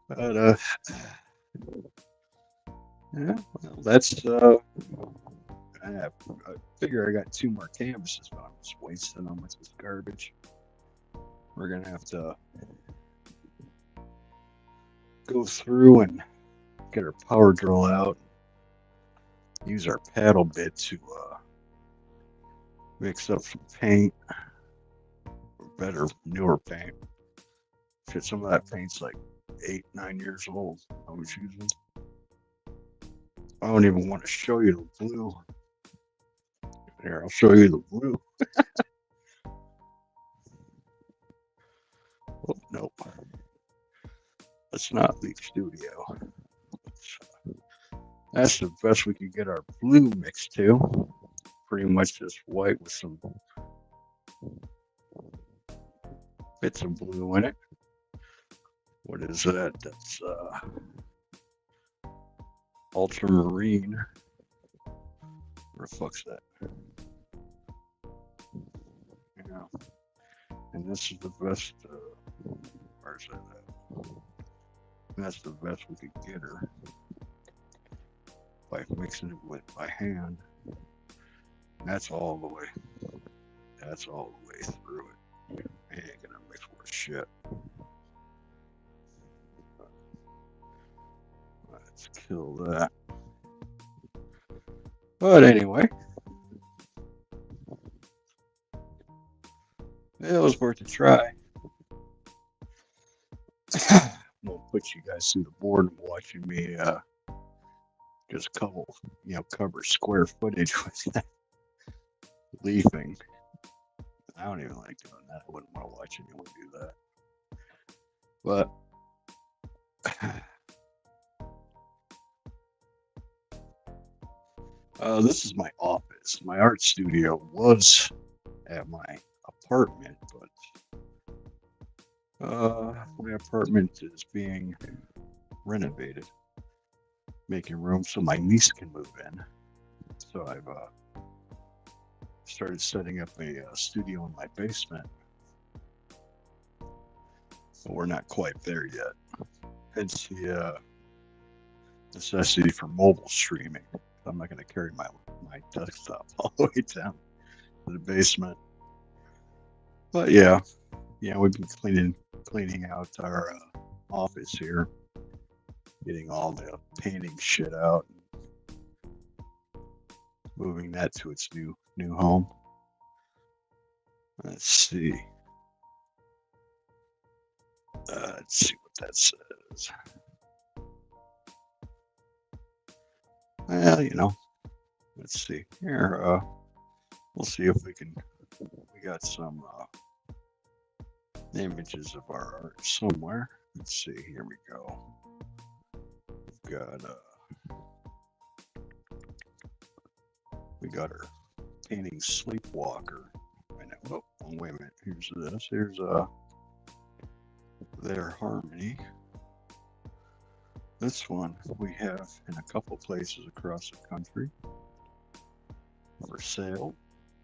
But yeah, well, that's I figure I got 2 more canvases, but I'm just wasting them with this garbage. We're gonna have to go through and get our power drill out, use our paddle bit to mix up some paint, or better, newer paint. Shit, some of that paint's like 8-9 years old. I was using. I don't even want to show you the blue. Here, I'll show you the blue. Oh, nope. Let's not leave studio. That's the best we could get our blue mixed to. Pretty much just white with some bits of blue in it. What is that? That's ultramarine. Where the fuck's that? Yeah. And this is the best. Where's that at? That's the best we could get her by mixing it with by hand. That's all the way. That's all the way through it. I ain't gonna mix worth shit. Let's kill that. But anyway, it was worth a try. I'm gonna put you guys through the board and watching me just cover square footage with that leafing. I don't even like doing that. I wouldn't want to watch anyone do that. But this is my office. My art studio was at my apartment, but my apartment is being renovated, making room so my niece can move in. So I've started setting up a studio in my basement. But we're not quite there yet. Hence the necessity for mobile streaming. I'm not going to carry my desktop all the way down to the basement. But yeah, we've been cleaning out our office here, getting all the painting shit out, moving that to its new home. Let's see. Let's see what that says. Well, let's see here. We'll see if we got some images of our art somewhere. Let's see. Here we go. We got our painting Sleepwalker. Oh, wait a minute. Here's this. Here's their Harmony. This one we have in a couple places across the country for sale,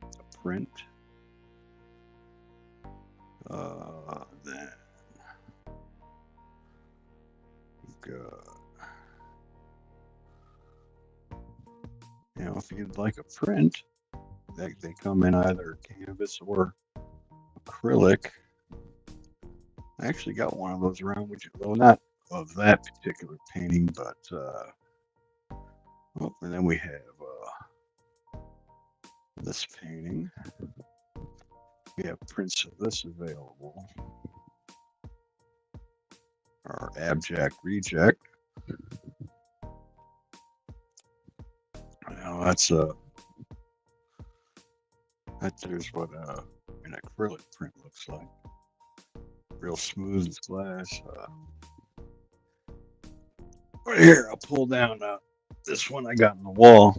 a print. Then we've got, if you'd like a print, they come in either canvas or acrylic. I actually got one of those around, well, not of that particular painting, but and then we have this painting. We have prints of this available. Our Abject Reject. Now there's what an acrylic print looks like. Real smooth as glass. Right here, I'll pull down this one I got on the wall.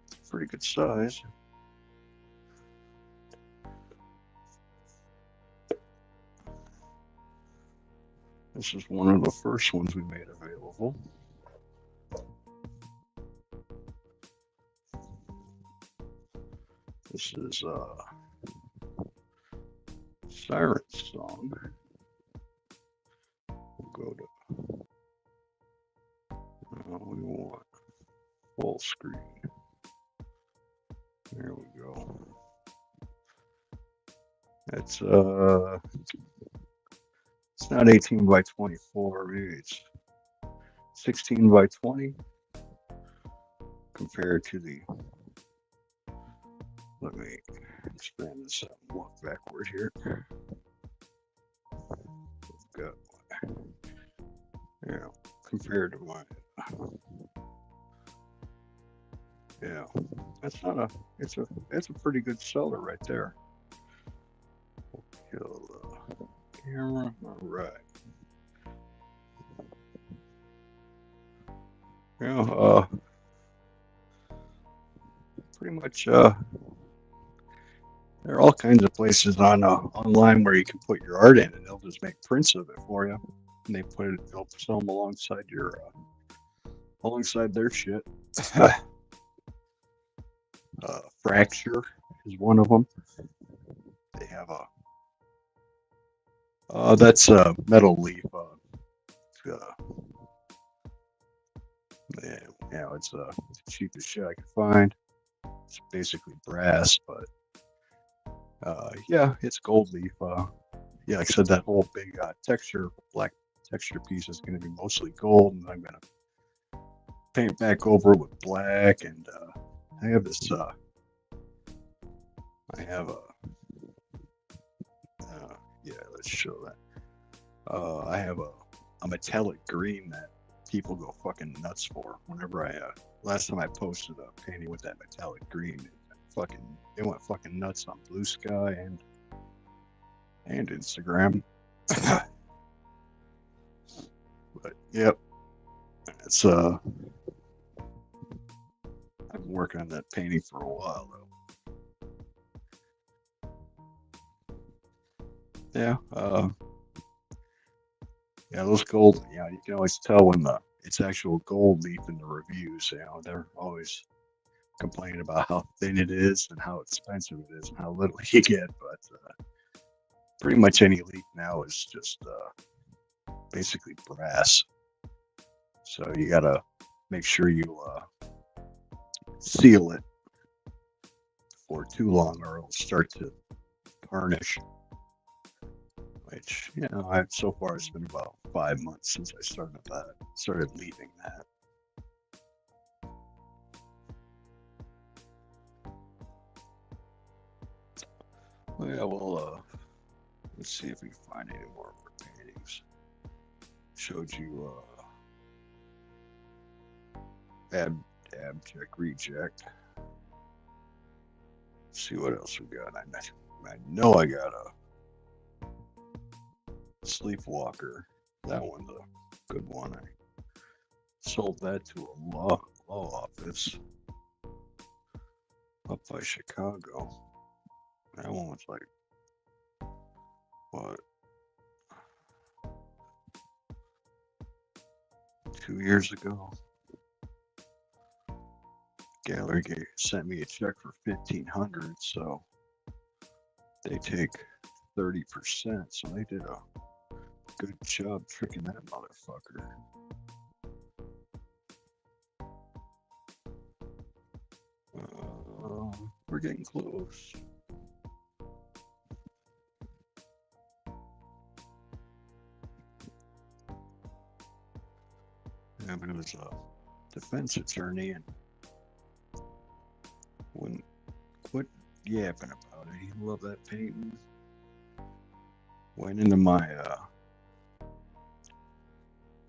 It's pretty good size. This is one of the first ones we made available. This is Siren Song. We'll go to we want full screen. There we go. It's not 18 by 24, maybe it's 16 by 20 compared to the Let me expand this out and walk backward here. We've got, compared to my, that's not a, it's a pretty good seller right there. We'll kill the camera. All right. Pretty much, there are all kinds of places on online where you can put your art in, and they'll just make prints of it for you, and they'll sell them alongside alongside their shit. Fracture is one of them. They have that's a metal leaf. It's the cheapest shit I could find. It's basically brass, but it's gold leaf. Like I said, that whole big black texture piece is going to be mostly gold, and I'm going to paint back over it with black. And I have this. Let's show that. I have a metallic green that people go fucking nuts for. Whenever last time I posted a painting with that metallic green, it went fucking nuts on Blue Sky and Instagram. But yep, it's I've been working on that painting for a while though. Those gold, you can always tell when it's actual gold leaf in the reviews. They're always complaining about how thin it is and how expensive it is and how little you get. But pretty much any leaf now is just basically brass. So you gotta make sure you seal it for too long, or it'll start to tarnish. Which, so far it's been about 5 months since I started leaving that. Let's see if we can find any more of her paintings. Showed you abject reject. Let's see what else we got. I know I got a Sleepwalker. That one's a good one. I sold that to a law office up by Chicago. That one was like, what, 2 years ago? Gallery sent me a check for $1,500, so they take 30%. So they did a good job tricking that motherfucker. We're getting close. But it was a defense attorney and wouldn't quit yapping about it. He loved that painting. Went into my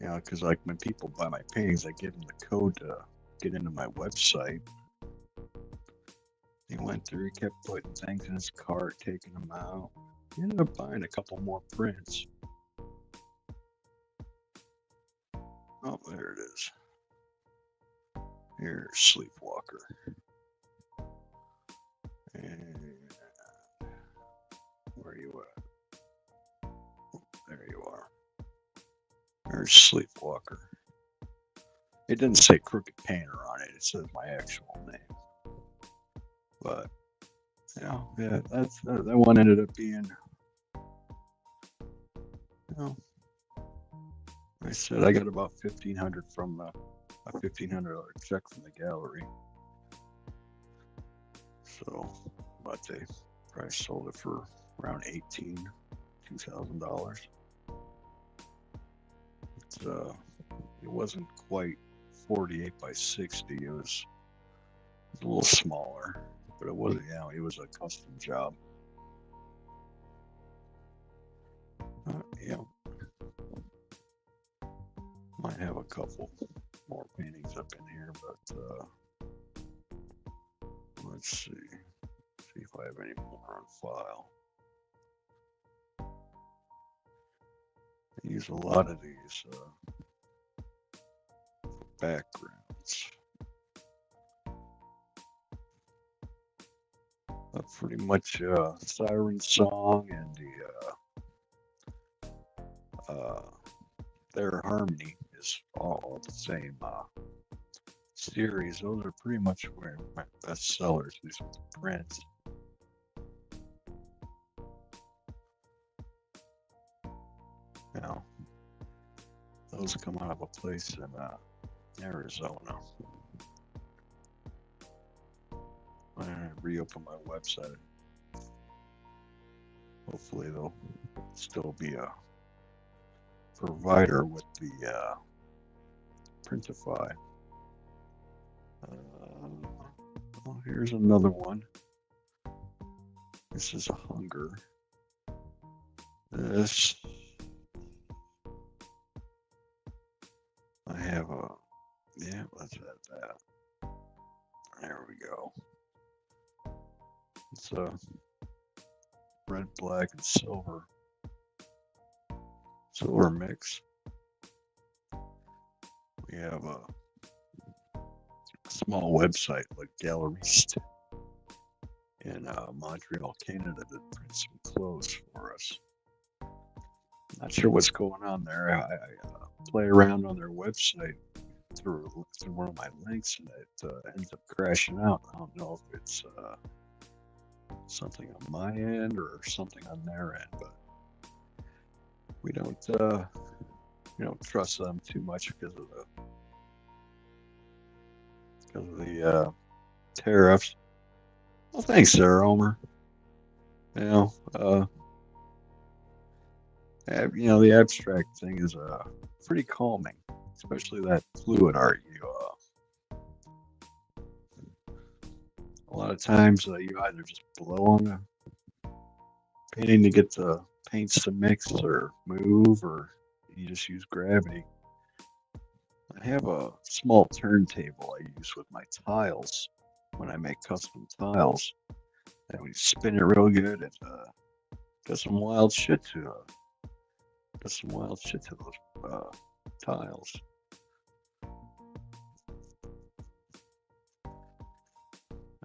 because like when people buy my paintings, I give them the code to get into my website. He went through, he kept putting things in his cart, taking them out. He ended up buying a couple more prints. Oh, there it is. Here's Sleepwalker. And where are you at? Oh, there you are. There's Sleepwalker. It didn't say Crooked Painter on it. It says my actual name. But that one ended up being. I said I got about $1,500 from a $1,500 check from the gallery. So, but they probably sold it for around $2,000. It wasn't quite 48 by 60. It was a little smaller. But it was, it was a custom job. Yeah. Might have a couple more paintings up in here, but let's see. See if I have any more on file. I use a lot of these backgrounds. Pretty much Siren Song and their Harmony is all the same series. Those are pretty much where my best sellers, these prints. Now, those come out of a place in Arizona. I'm gonna reopen my website. Hopefully they'll still be a provider with the Printify. Well, here's another one. This is a Hunger. This I have a let's add that. There we go. It's a red, black, and silver mix. We have a small website like Galleriste in Montreal, Canada that prints some clothes for us. Not sure what's going on there. I play around on their website through one of my links, and it ends up crashing out. I don't know if it's something on my end or something on their end, but we don't trust them too much because of the tariffs. Well, thanks, Sarah Omer. The abstract thing is pretty calming, especially that fluid art. A lot of times you either just blow on the painting to get the paints to mix or move, or you just use gravity. I have a small turntable I use with my tiles when I make custom tiles, and we spin it real good and does some wild shit to those tiles.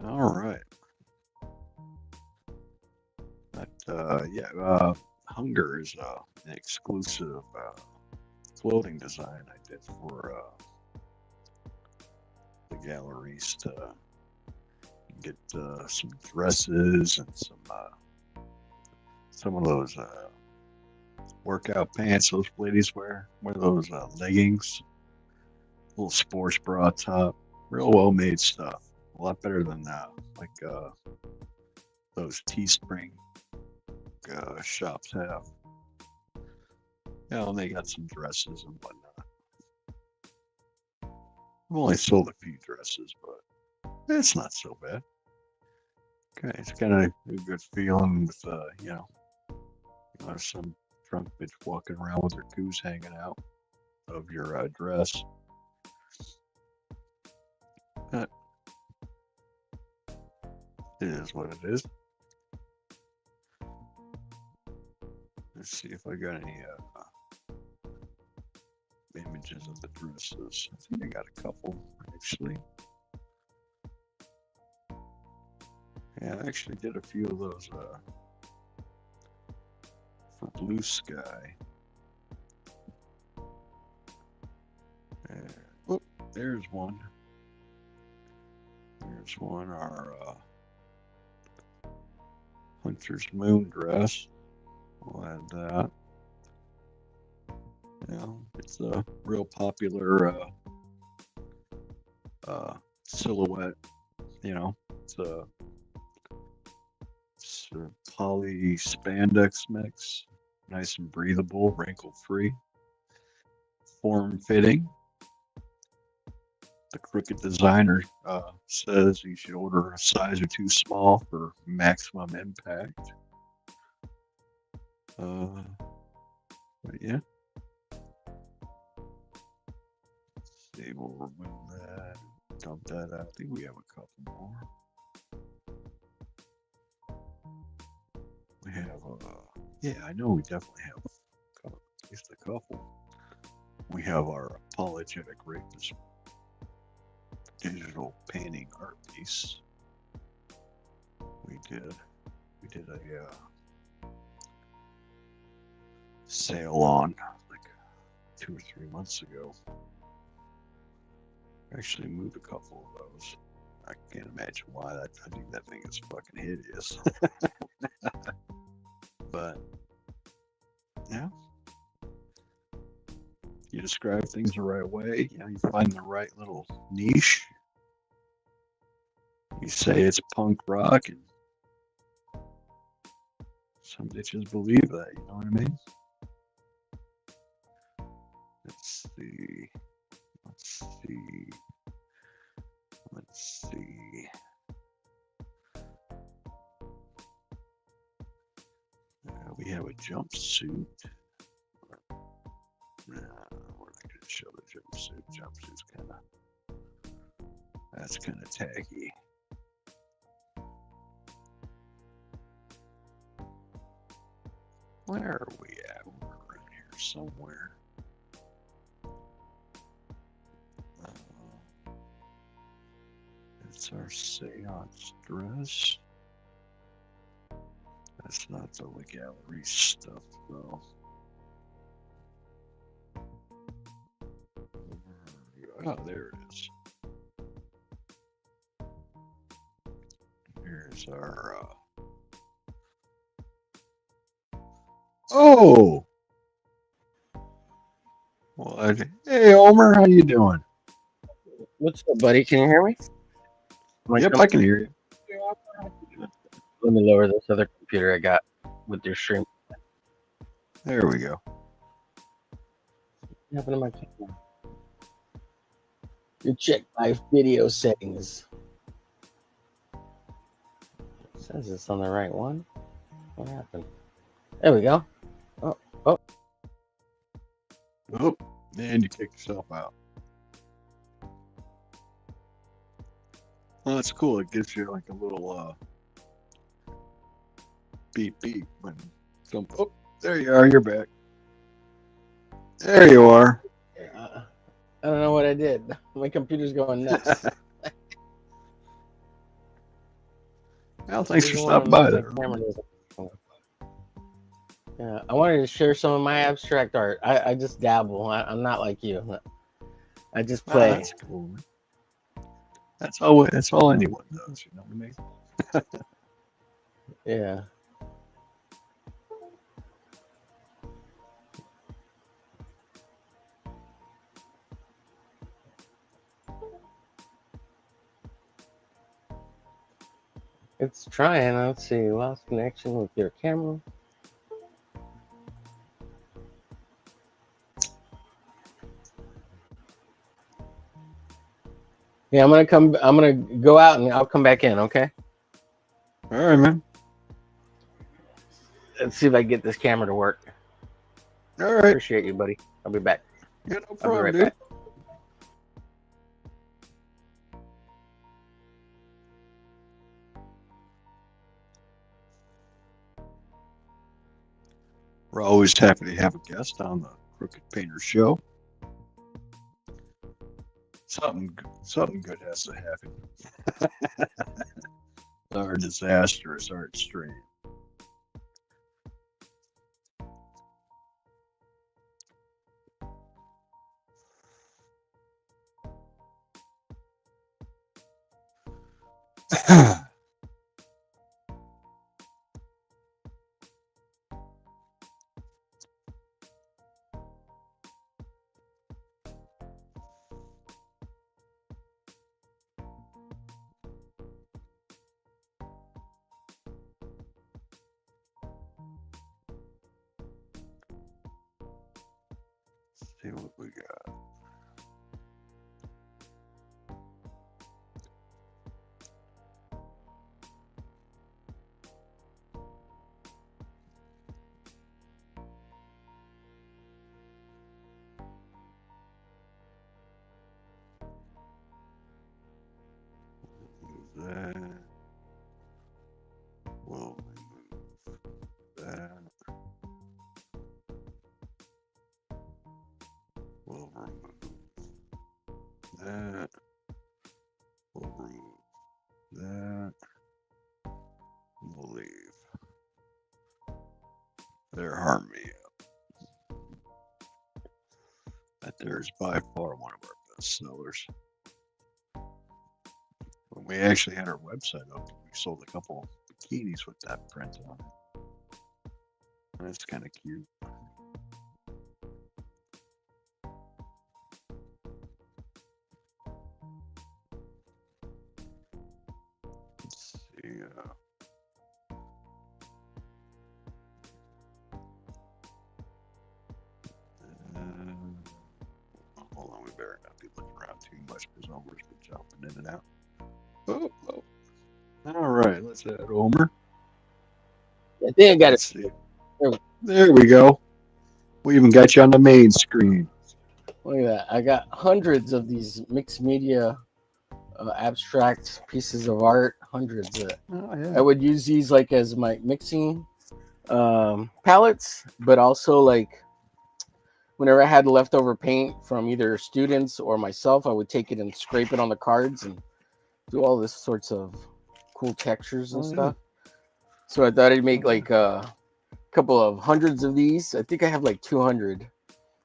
All right. Hunger is an exclusive clothing design I did for the galleries to get some dresses and some of those workout pants those ladies wear those leggings, little sports bra top, real well made stuff. A lot better than those Teespring shops have. And they got some dresses and whatnot. I've only sold a few dresses, but it's not so bad. Okay, it's kind of a good feeling with some drunk bitch walking around with her goose hanging out of your dress. But it is what it is. Let's see if I got any images of the dresses. I think I got a couple, actually. Yeah, I actually did a few of those for Blue Sky. Oh, there's one. There's one, our Hunter's Moon dress. We'll add that. It's a real popular silhouette. It's a poly spandex mix, nice and breathable, wrinkle free, form fitting. The crooked designer says you should order a size or two small for maximum impact. But yeah. Let's see, we'll remove that. Dump that out. I think we have a couple more. We have, yeah, I know we definitely have at least a couple. We have our apologetic rapist digital painting art piece. We did a sale on like 2 or 3 months ago. Actually moved a couple of those. I can't imagine why. I think that thing is fucking hideous. But yeah, you describe things the right way. You know, you find the right little niche. You say it's punk rock, and some bitches believe that. You know what I mean? Let's see. We have a jumpsuit. Nah, we're not going to show the jumpsuit. Jumpsuit's that's kind of tacky. Where are we at? We're around here somewhere. It's our seance dress. That's not the gallery stuff, though. Oh, there it is. Here's our. Oh! What? Hey, Homer, how you doing? What's up, buddy? Can you hear me? Yep, I can hear you. Let me lower this other computer I got with your stream. There we go. What happened to my camera? You check my video settings. It says it's on the right one. What happened? There we go. Oh. Oh, and you kicked yourself out. Well, that's cool. It gives you like a little beep beep when some. Oh, there you are. You're back. There you are. I don't know what I did. My computer's going nuts. Well, thanks for stopping by there. Yeah, I wanted to share some of my abstract art. I just dabble. I'm not like you. I just play. That's cool. That's all anyone does. You know what I mean? Yeah. It's trying. Let's see. Lost connection with your camera. Yeah, I'm gonna go out and I'll come back in, okay? All right, man. Let's see if I can get this camera to work. All right. Appreciate you, buddy. I'll be back. Yeah, no I'll be problem, right dude. back. We're always happy to have a guest on the Crooked Painter Show. Something good has to happen. Our disastrous art stream. See what we got. We'll remove that. We'll remove that. We'll remove that. We'll leave. They're harming me up. That there's by far one of our best sellers. When we actually had our website up, we sold a couple bikinis with that print on it. That's kind of cute. Let's see. Hold on, we better not be looking around too much because Homer's been jumping in and out. Oh. All right, let's add Homer. I think I got Let's see. There we go. We even got you on the main screen. Look at that. I got hundreds of these mixed media abstract pieces of art. Hundreds of it. Oh, yeah. I would use these like as my mixing palettes, but also like whenever I had leftover paint from either students or myself, I would take it and scrape it on the cards and do all this sorts of cool textures and stuff. So I thought I'd make like a couple of hundreds of these. I think I have like 200.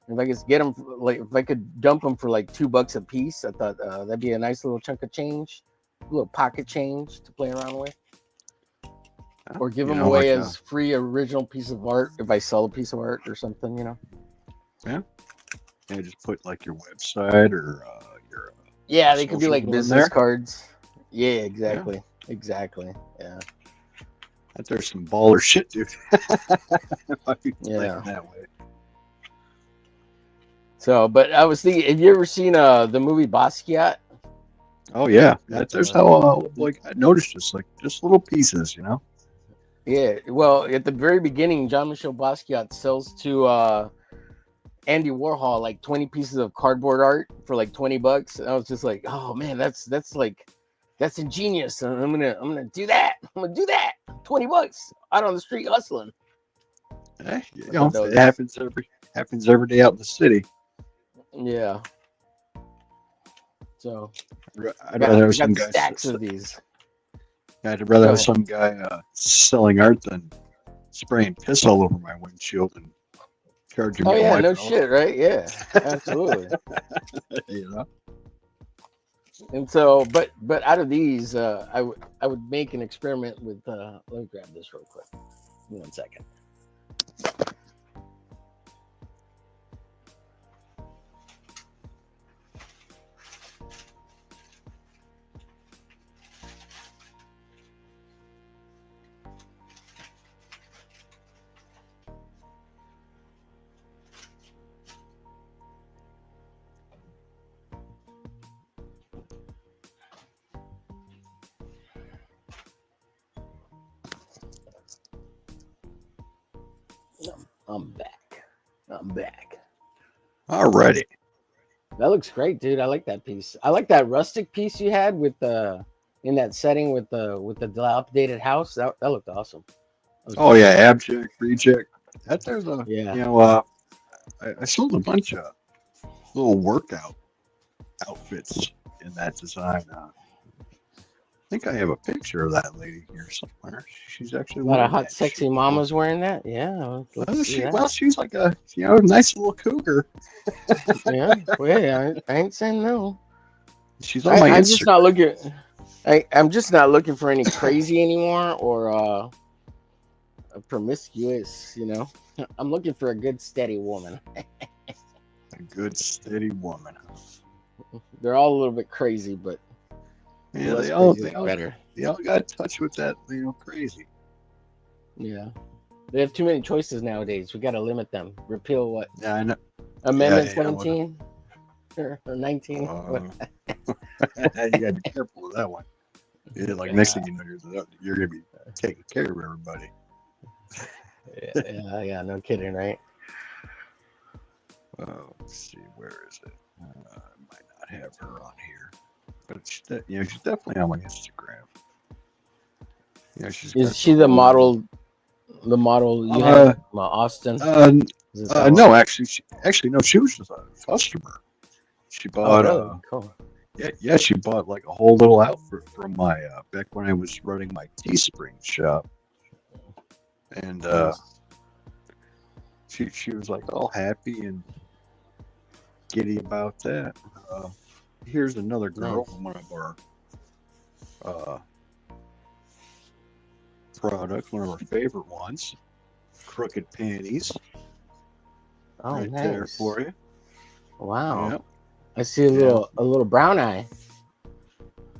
If I could get them, like if I could dump them for like $2 a piece, I thought that'd be a nice little chunk of change, a little pocket change to play around with, or give them away as free original piece of art if I sell a piece of art or something, you know. Yeah, just put like your website or your. Yeah, they could be like business cards. Yeah, exactly. Yeah. Exactly. Yeah. There's some baller shit, dude. Yeah. That way. So, but I was thinking, have you ever seen the movie Basquiat? Oh yeah, there's how like I noticed just little pieces, you know. Yeah. Well, at the very beginning, Jean-Michel Basquiat sells to Andy Warhol like 20 pieces of cardboard art for like $20. And I was just like, oh man, that's ingenious. And I'm gonna do that. I'm gonna do that. $20 out on the street hustling. Hey, you know, it happens every day out in the city. Yeah. So I'd rather have some guy stacks of these. I'd rather have some guy selling art than spraying piss all over my windshield and charging me. Oh yeah, no shit, right? Yeah, absolutely. You know. And so, but out of these, I would make an experiment with. Let me grab this real quick. Give me 1 second. I'm back. Alrighty. That looks great, dude. I like that piece. I like that rustic piece you had with the in that setting with the dilapidated house. That looked awesome. Oh yeah, abject, reject. There's a yeah. You know, I sold a bunch of little workout outfits in that design. I think I have a picture of that lady here somewhere. She's actually a lot of hot, sexy mamas wearing that. Yeah. She's like a nice little cougar. Yeah. Well, I ain't saying no. She's on my Instagram. I'm just not looking. I'm just not looking for any crazy anymore or a promiscuous. You know, I'm looking for a good, steady woman. A good, steady woman. They're all a little bit crazy, but yeah, they all got to touch with that, crazy. Yeah, they have too many choices nowadays. We got to limit them. Repeal what? Yeah, I know. Amendment 17 or 19. You gotta be careful with that one. Yeah, next thing you know, you're gonna be taking care of everybody. Yeah, no kidding, right? Let's see, where is it? I might not have her on here, but she's definitely on my Instagram. Yeah, she's Is got she the model? The model you have, Austin? Is it that one? No, actually, no. She was just a customer. She Oh, bought really? Cool. yeah, she bought like a whole little outfit from my back when I was running my Teespring shop, and she was like all happy and giddy about that. Here's another girl Nice. from one of our products, one of our favorite ones, crooked panties. Oh, Right nice. there for you. Wow. Yep. I see a little brown eye.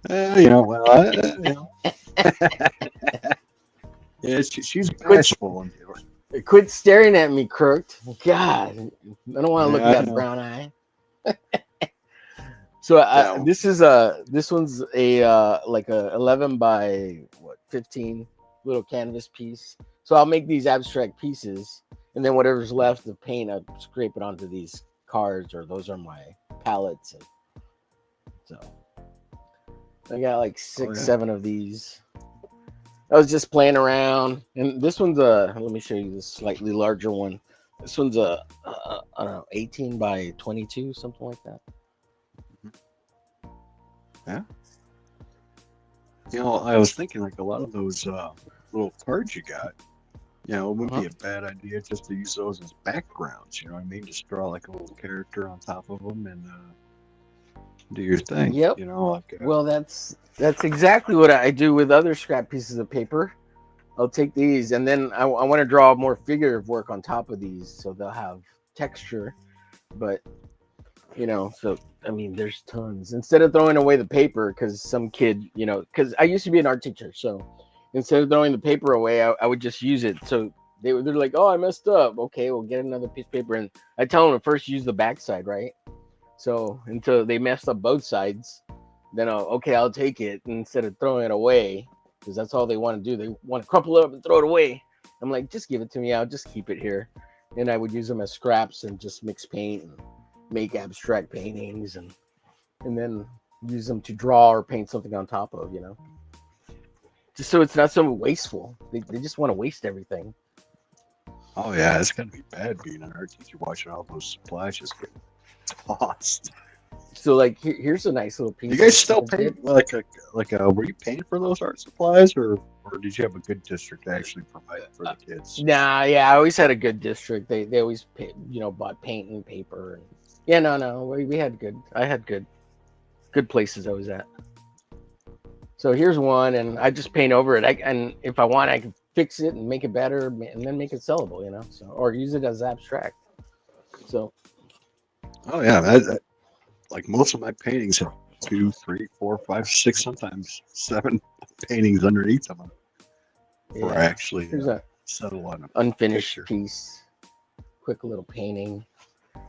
You know, well, you know. Yeah, she's graceful. Quit staring at me, Crooked. God, I don't want to look Yeah, at I that know. brown eye. So this one's a like a 11 by 15 little canvas piece. So I'll make these abstract pieces, and then whatever's left of paint, I scrape it onto these cards, or those are my palettes. And so I got like 6-7 of these. I was just playing around, and this one's let me show you this slightly larger one. This one's I don't know, 18 by 22, something like that. Yeah. You know, I was thinking like a lot of those little cards you got, you know, it wouldn't be a bad idea just to use those as backgrounds. You know what I mean? Just draw like a little character on top of them and do your thing. Yep. You know, like, Well, that's exactly what I do with other scrap pieces of paper. I'll take these, and then I want to draw more figurative work on top of these, so they'll have texture. But you know, so I mean, there's tons. Instead of throwing away the paper, because some kid, you know, because I used to be an art teacher, so instead of throwing the paper away, I would just use it. So they're like, "Oh, I messed up." Okay, we'll get another piece of paper, and I tell them to first use the backside, right? So until they messed up both sides, then I'll take it instead of throwing it away, because that's all they want to do. They want to crumple it up and throw it away. I'm like, just give it to me. I'll just keep it here. And I would use them as scraps and just mix paint and make abstract paintings, and then use them to draw or paint something on top of, you know, just so it's not so wasteful. They just want to waste everything. oh yeah, it's gonna be bad being an art teacher watching all those supplies just get tossed. So like here's a nice little piece. You guys still pay were you paying for those art supplies or did you have a good district to actually provide for the kids? Nah, yeah, I always had a good district. They always pay, you know, bought paint and paper, and yeah, no, we had good. I had good places I was at. So here's one, and I just paint over it. And if I want, I can fix it and make it better, and then make it sellable, you know. So or use it as abstract. So. Oh yeah, like most of my paintings have 2, 3, 4, 5, 6, sometimes 7 paintings underneath them. Yeah. Or actually Here's a settle on an unfinished picture. piece. Quick little painting.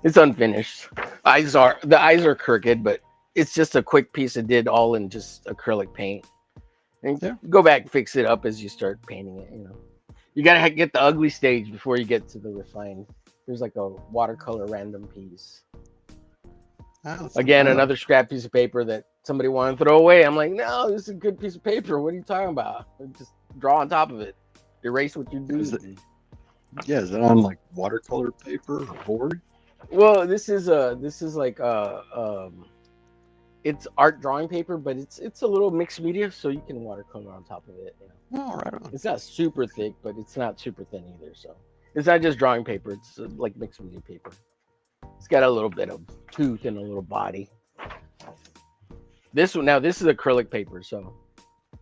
It's unfinished. The eyes are crooked, but it's just a quick piece I did all in just acrylic paint. And go back and fix it up as you start painting it, you know. You gotta get the ugly stage before you get to the refined. There's like a watercolor random piece. Again, another scrap piece of paper that somebody wanted to throw away. I'm like, no, this is a good piece of paper. What are you talking about? Just draw on top of it. Erase what you do. Is that on like watercolor paper or board? Well, this is like it's art drawing paper, but it's a little mixed media, so you can watercolor on top of it. You know? Oh, right on. It's not super thick, but it's not super thin either. So it's not just drawing paper; it's like mixed media paper. It's got a little bit of tooth and a little body. This is acrylic paper, so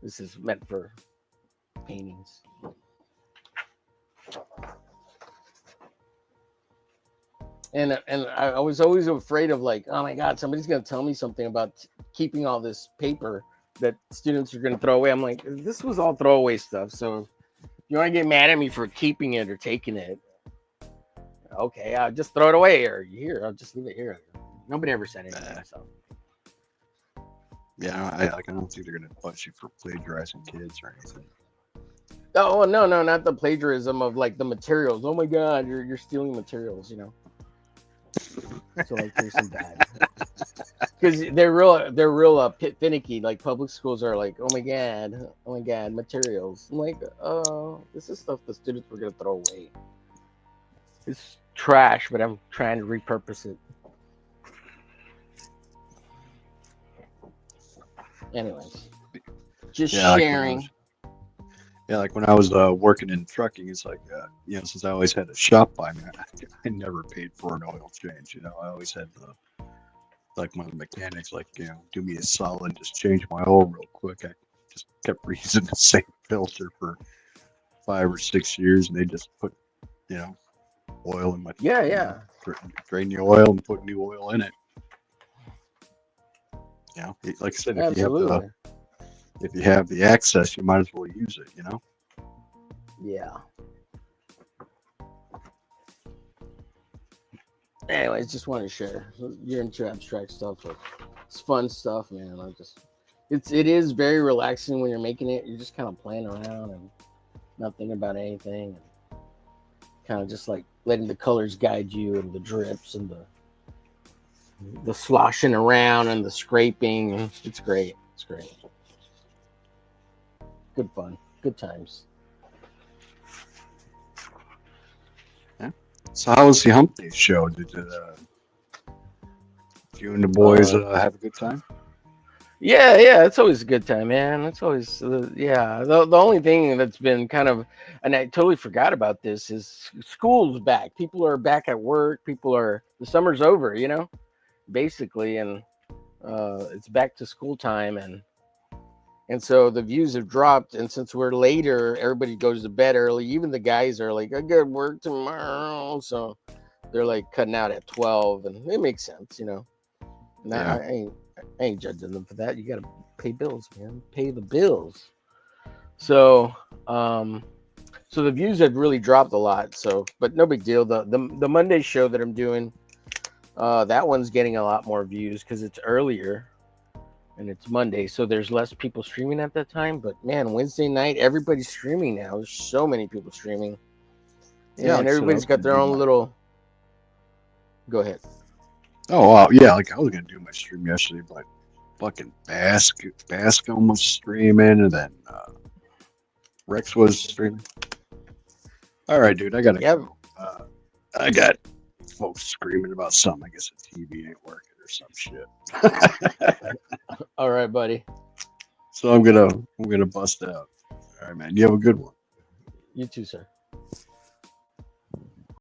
this is meant for paintings. And I was always afraid of like, oh my God, somebody's gonna tell me something about keeping all this paper that students are gonna throw away. I'm like, this was all throwaway stuff. So if you want to get mad at me for keeping it or taking it, okay, I'll just throw it away, or here, I'll just leave it here. Nobody ever said anything. So. Yeah, I don't think they're gonna bust you for plagiarizing kids or anything. Oh no, not the plagiarism of like the materials. Oh my God, you're stealing materials, you know. So like there's some bad. Because they're real finicky. Like public schools are like, oh my god, materials. I'm like, oh, this is stuff the students were gonna throw away. It's trash, but I'm trying to repurpose it. Anyways, just sharing. Like when I was working in trucking, it's like, since I always had a shop by me, I never paid for an oil change. I always had like my mechanics, like, do me a solid, just change my oil real quick. I just kept reusing the same filter for 5 or 6 years, and they just put, oil in my drain the oil and put new oil in it. Like I said, if you have the access, you might as well use it. Yeah. Anyways, just wanted to share. You're into abstract stuff, but it's fun stuff, man. It is very relaxing when you're making it. You're just kind of playing around and not thinking about anything, and kind of just like letting the colors guide you and the drips and the sloshing around and the scraping. It's great. It's great. Good fun. Good times. So how was the Hump Day show? Did you and the boys have a good time? Yeah, it's always a good time, man. It's always, The only thing that's been kind of, and I totally forgot about this, is school's back. People are back at work. The summer's over, basically, and it's back to school time, and so the views have dropped. And since we're later, everybody goes to bed early. Even the guys are like, I got work tomorrow, so they're like cutting out at 12, and it makes sense, I ain't judging them for that. You gotta pay bills, man. Pay the bills. So, so the views have really dropped a lot. So, but no big deal. The Monday show that I'm doing, that one's getting a lot more views because it's earlier and it's Monday, so there's less people streaming at that time. But man, Wednesday night, everybody's streaming now. There's so many people streaming, and everybody's got their own little. Go ahead. Oh wow, yeah. Like I was gonna do my stream yesterday, but fucking Bascom was streaming, and then Rex was streaming. All right, dude, I gotta go. I got folks screaming about something. I guess the TV ain't working or some shit. All right, buddy. So I'm gonna bust out. All right, man. You have a good one. You too, sir.